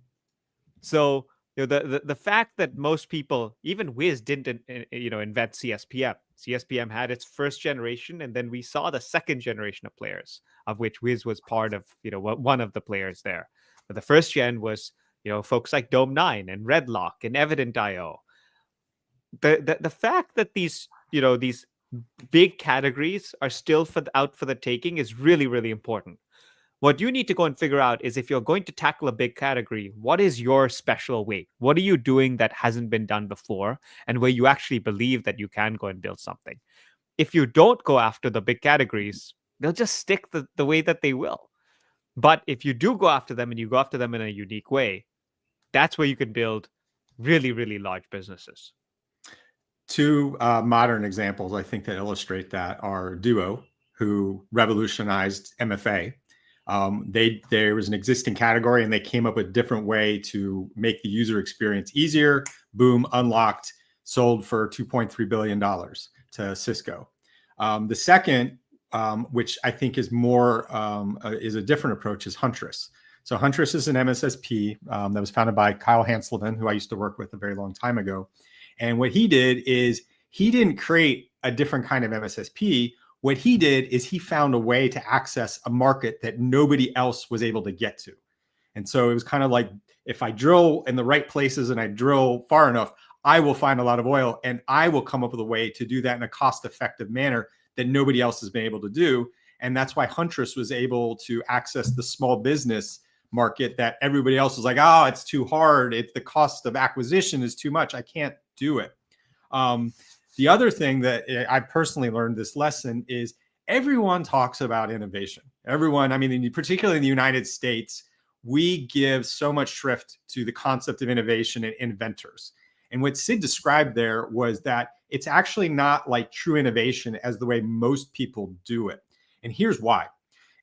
So the fact that most people, even Wiz, didn't invent CSPM. CSPM had its first generation, and then we saw the second generation of players, of which Wiz was part of one of the players there. But the first gen was folks like Dome9 and Redlock and Evident.io. The fact that these big categories are still out for the taking is really, really important. What you need to go and figure out is, if you're going to tackle a big category, what is your special way? What are you doing that hasn't been done before, and where you actually believe that you can go and build something? If you don't go after the big categories, they'll just stick the way that they will. But if you do go after them, and you go after them in a unique way, that's where you can build really, really large businesses. Two modern examples, I think, that illustrate that are Duo, who revolutionized MFA. There was an existing category, and they came up with a different way to make the user experience easier. Boom, unlocked sold for $2.3 billion to Cisco. The second, which I think is more is a different approach, is Huntress. So Huntress is an MSSP that was founded by Kyle Hanselman, who I used to work with a very long time ago. And what he did is he didn't create a different kind of MSSP. What he did is he found a way to access a market that nobody else was able to get to. And so it was kind of like, if I drill in the right places and I drill far enough, I will find a lot of oil, and I will come up with a way to do that in a cost-effective manner that nobody else has been able to do. And that's why Huntress was able to access the small business market that everybody else was like, oh, it's too hard. If the cost of acquisition is too much, I can't do it. The other thing that I personally learned this lesson is everyone talks about innovation. Everyone, I mean, particularly in the United States, we give so much shrift to the concept of innovation and inventors. And what Sid described there was that it's actually not like true innovation as the way most people do it. And here's why.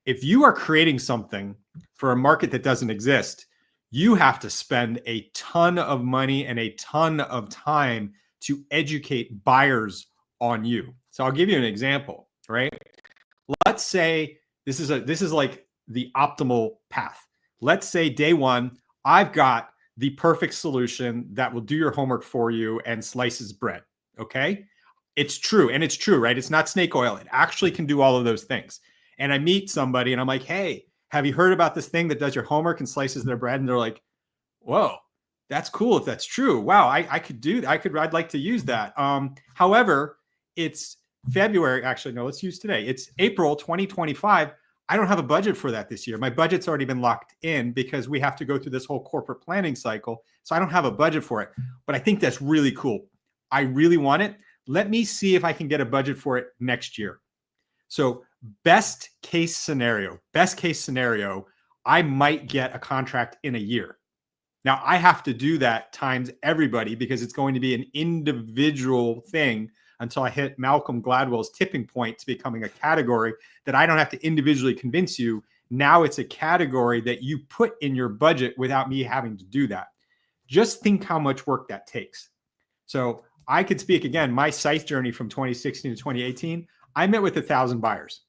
If you are creating something for a market that doesn't exist, you have to spend a ton of money and a ton of time to educate buyers on you. So I'll give you an example, right? Let's say this is like the optimal path. Let's say day one, I've got the perfect solution that will do your homework for you and slices bread. Okay. It's true. And it's true, right? It's not snake oil. It actually can do all of those things. And I meet somebody and I'm like, hey, have you heard about this thing that does your homework and slices their bread? And they're like, whoa, that's cool. If that's true. Wow. I could do that. I'd like to use that. However, it's February. Actually, no, let's use today. It's April 2025. I don't have a budget for that this year. My budget's already been locked in because we have to go through this whole corporate planning cycle. So I don't have a budget for it, but I think that's really cool. I really want it. Let me see if I can get a budget for it next year. So best case scenario, I might get a contract in a year. Now I have to do that times everybody because it's going to be an individual thing until I hit Malcolm Gladwell's tipping point to becoming a category that I don't have to individually convince you. Now it's a category that you put in your budget without me having to do that. Just think how much work that takes. So I could speak again, my scythe journey from 2016 to 2018, I met with 1,000 buyers.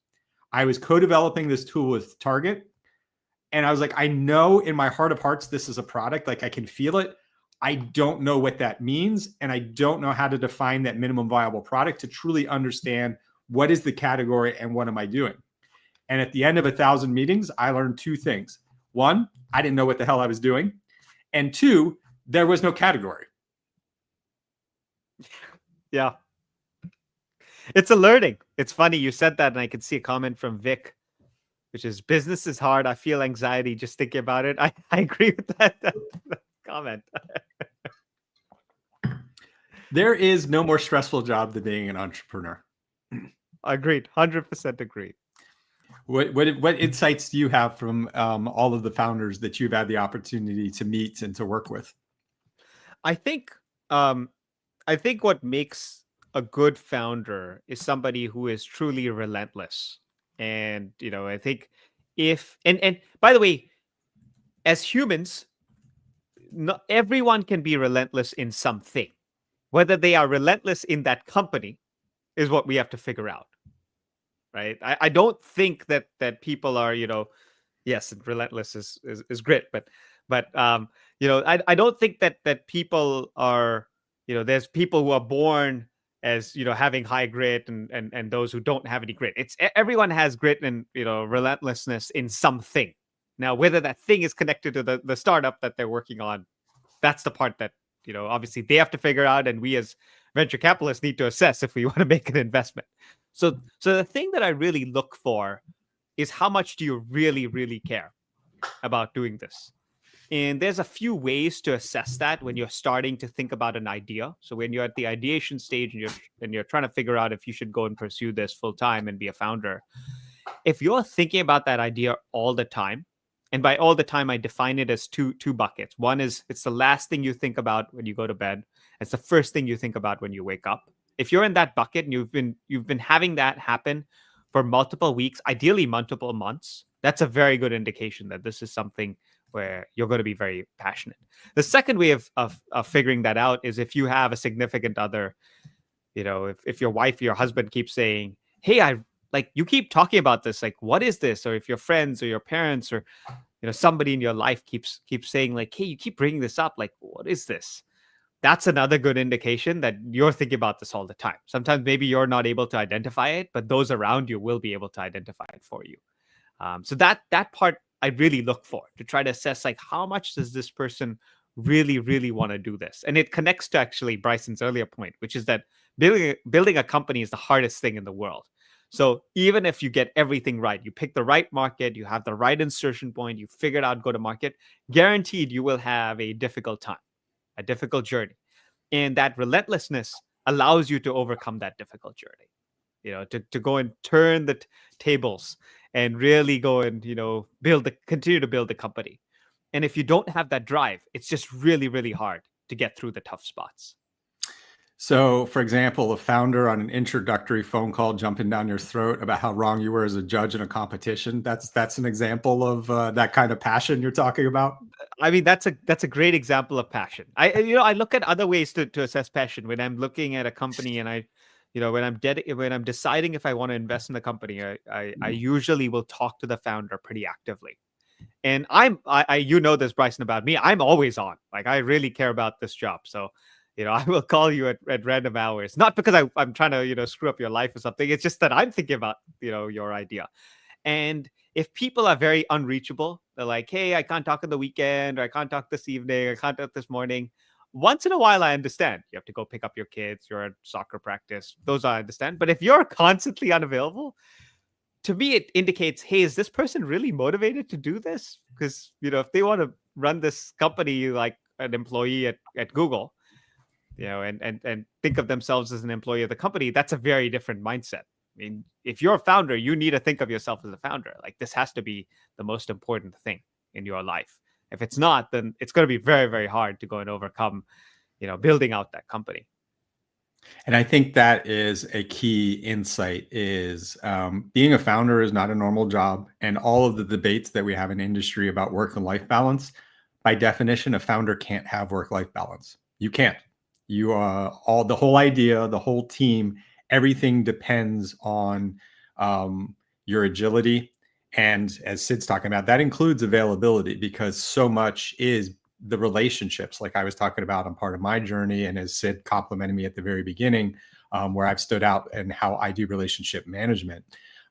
I was co-developing this tool with Target. And I was like, I know in my heart of hearts, this is a product, like I can feel it. I don't know what that means. And I don't know how to define that minimum viable product to truly understand what is the category and what am I doing? And at the end of 1,000 meetings, I learned two things. One, I didn't know what the hell I was doing. And two, there was no category. Yeah. It's a learning. It's funny you said that, and I could see a comment from Vic, which is business is hard. I feel anxiety just thinking about it. I agree with that comment. There is no more stressful job than being an entrepreneur. Agreed. 100% agreed. What insights do you have from all of the founders that you've had the opportunity to meet and to work with? I think what makes a good founder is somebody who is truly relentless. And, I think and by the way, as humans, not everyone can be relentless in something. Whether they are relentless in that company is what we have to figure out. Right. I don't think that people are, yes, relentless is grit, but I don't think that people are, there's people who are born as, having high grit and those who don't have any grit. It's everyone has grit and, relentlessness in something. Now, whether that thing is connected to the startup that they're working on, that's the part that, obviously they have to figure out. And we as venture capitalists need to assess if we want to make an investment. So the thing that I really look for is how much do you really, really care about doing this? And there's a few ways to assess that when you're starting to think about an idea. So when you're at the ideation stage and you're trying to figure out if you should go and pursue this full time and be a founder, if you're thinking about that idea all the time, and by all the time, I define it as two buckets. One is it's the last thing you think about when you go to bed. It's the first thing you think about when you wake up. If you're in that bucket and you've been having that happen for multiple weeks, ideally multiple months, that's a very good indication that this is something where you're going to be very passionate. The second way of figuring that out is if you have a significant other, if your wife or your husband keeps saying, hey, I like you keep talking about this, like, what is this? Or if your friends or your parents or somebody in your life keeps saying like, hey, you keep bringing this up, like, what is this? That's another good indication that you're thinking about this all the time. Sometimes maybe you're not able to identify it, but those around you will be able to identify it for you. So that part I really look for to try to assess, like, how much does this person really really want to do this? And it connects to actually Bryson's earlier point, which is that building a company is the hardest thing in the world. So even if you get everything right, you pick the right market, you have the right insertion point, you figured out go to market, guaranteed you will have a difficult time, a difficult journey. And that relentlessness allows you to overcome that difficult journey, to go and turn the tables and really go and, continue to build the company. And if you don't have that drive, it's just really, really hard to get through the tough spots. So, for example, a founder on an introductory phone call jumping down your throat about how wrong you were as a judge in a competition. That's an example of that kind of passion you're talking about. I mean, that's a great example of passion. I look at other ways to assess passion when I'm looking at a company, and when I'm deciding if I want to invest in the company, I usually will talk to the founder pretty actively. And you know this, Bryson, about me. I'm always on. Like, I really care about this job. So, I will call you at random hours, not because I'm trying to, screw up your life or something. It's just that I'm thinking about, your idea. And if people are very unreachable, they're like, hey, I can't talk on the weekend, or I can't talk this evening, or I can't talk this morning. Once in a while, I understand. You have to go pick up your kids, you're at soccer practice. Those I understand. But if you're constantly unavailable, to me, it indicates, hey, is this person really motivated to do this? Because, if they want to run this company like an employee at Google, and think of themselves as an employee of the company, that's a very different mindset. I mean, if you're a founder, you need to think of yourself as a founder. Like, this has to be the most important thing in your life. If it's not, then it's going to be very, very hard to go and overcome, building out that company. And I think that is a key insight is being a founder is not a normal job. And all of the debates that we have in industry about work and life balance, by definition, a founder can't have work-life balance. You can't. You the whole idea, the whole team, everything depends on your agility. And as Sid's talking about, that includes availability, because so much is the relationships, like I was talking about on part of my journey, and as Sid complimented me at the very beginning, where I've stood out and how I do relationship management.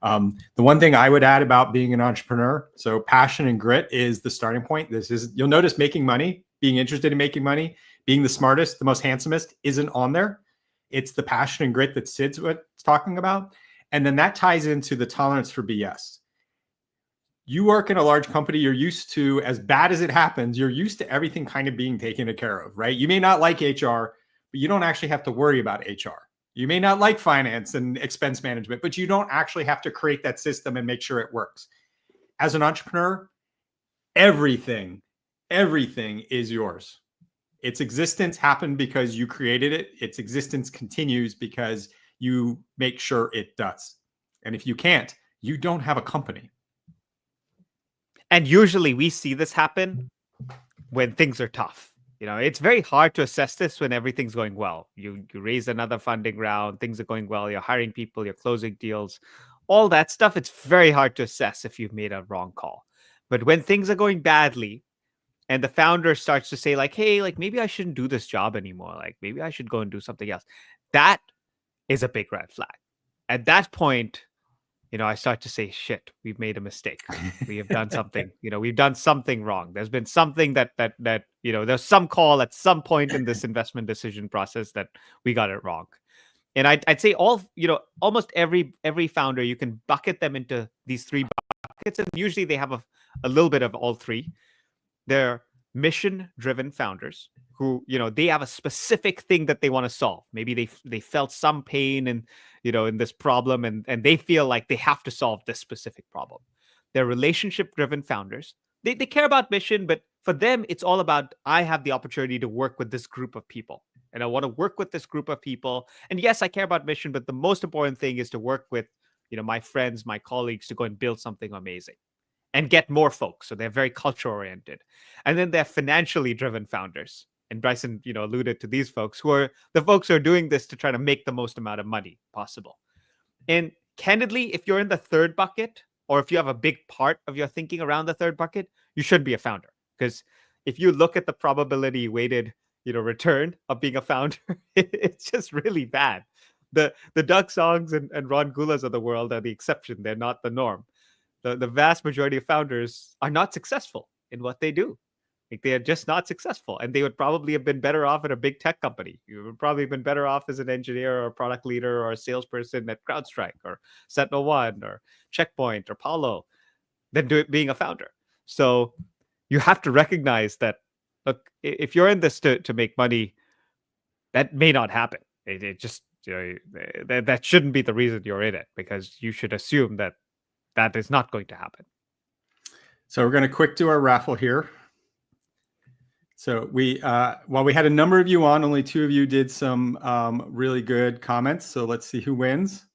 The one thing I would add about being an entrepreneur, so passion and grit is the starting point. You'll notice making money, being interested in making money, being the smartest, the most handsomest isn't on there. It's the passion and grit that Sid's talking about. And then that ties into the tolerance for BS. You work in a large company, you're used to, as bad as it happens, you're used to everything kind of being taken care of, right? You may not like HR, but you don't actually have to worry about HR. You may not like finance and expense management, but you don't actually have to create that system and make sure it works. As an entrepreneur, everything is yours. Its existence happened because you created it. Its existence continues because you make sure it does. And if you can't, you don't have a company. And usually we see this happen when things are tough. It's very hard to assess this when everything's going well. You raise another funding round, things are going well, you're hiring people, you're closing deals, all that stuff. It's very hard to assess if you've made a wrong call. But when things are going badly and the founder starts to say, like, hey, like, maybe I shouldn't do this job anymore, like, maybe I should go and do something else, that is a big red flag. At that point, I start to say, shit, we've made a mistake. We have done something, we've done something wrong. There's been something that there's some call at some point in this investment decision process that we got it wrong. And I'd say almost every founder, you can bucket them into these three buckets. And usually they have a little bit of all three. They're mission-driven founders who, they have a specific thing that they want to solve. Maybe they felt some pain and, in this problem, and they feel like they have to solve this specific problem. They're relationship-driven founders. They care about mission, but for them, it's all about, I have the opportunity to work with this group of people, and I want to work with this group of people. And yes, I care about mission, but the most important thing is to work with, my friends, my colleagues, to go and build something amazing. and get more folks. So they're very culture oriented. And then they're financially driven founders. And Bryson, alluded to these folks who are the folks who are doing this to try to make the most amount of money possible. And candidly, if you're in the third bucket, or if you have a big part of your thinking around the third bucket, you should be a founder. Because if you look at the probability weighted, return of being a founder, it's just really bad. The Doug Songs and Ron Gulas of the world are the exception. They're not the norm. The vast majority of founders are not successful in what they do. Like, they are just not successful, and they would probably have been better off at a big tech company. You would probably have been better off as an engineer or a product leader or a salesperson at CrowdStrike or Sentinel One or Checkpoint or Palo than being a founder. So you have to recognize that, look, if you're in this to make money, that may not happen. It just, that shouldn't be the reason you're in it, because you should assume that that is not going to happen. So we're going to quick do our raffle here. So while we had a number of you on, only 2 of you did some really good comments. So let's see who wins.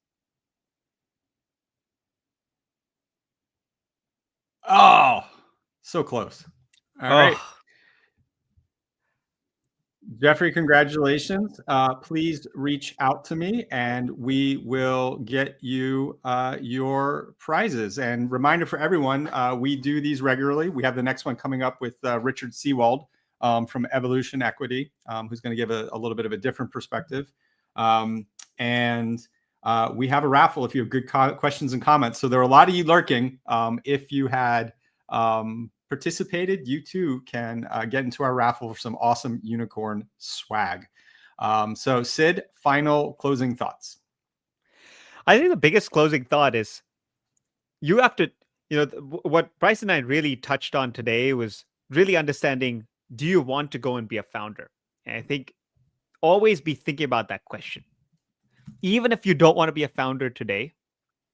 Oh, so close. All right. Jeffrey, congratulations. Please reach out to me and we will get you your prizes. And reminder for everyone, we do these regularly. We have the next one coming up with Richard Seawald from Evolution Equity, who's going to give a little bit of a different perspective. And we have a raffle if you have good questions and comments. So there are a lot of you lurking. If you had participated, you too can get into our raffle for some awesome unicorn swag. So Sid, final closing thoughts. I think the biggest closing thought is you have to, what Bryce and I really touched on today was really understanding, do you want to go and be a founder? And I think always be thinking about that question. Even if you don't want to be a founder today,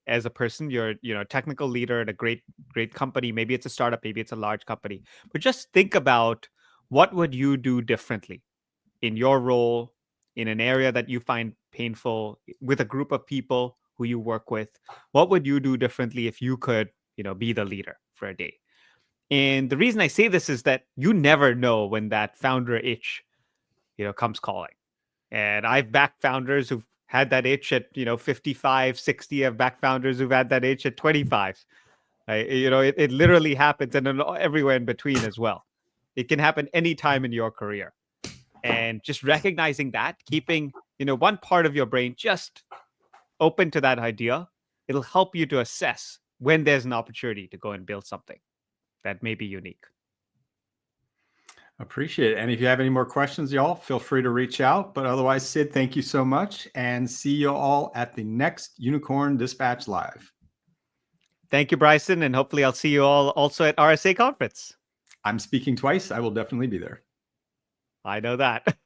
as a person, you're a technical leader at a great company. Maybe it's a startup, maybe it's a large company. But just think about, what would you do differently in your role, in an area that you find painful, with a group of people who you work with? What would you do differently if you could, be the leader for a day? And the reason I say this is that you never know when that founder itch, comes calling. And I've backed founders who've had that itch at 55, 60. I've backed founders who've had that itch at 25. It literally happens, and everywhere in between as well. It can happen anytime in your career. And just recognizing that, keeping one part of your brain just open to that idea, it'll help you to assess when there's an opportunity to go and build something that may be unique. Appreciate it. And if you have any more questions, y'all, feel free to reach out. But otherwise, Sid, thank you so much, and see you all at the next Unicorn Dispatch Live. Thank you, Bryson, and hopefully I'll see you all also at RSA conference. I'm speaking twice. I will definitely be there. I know that.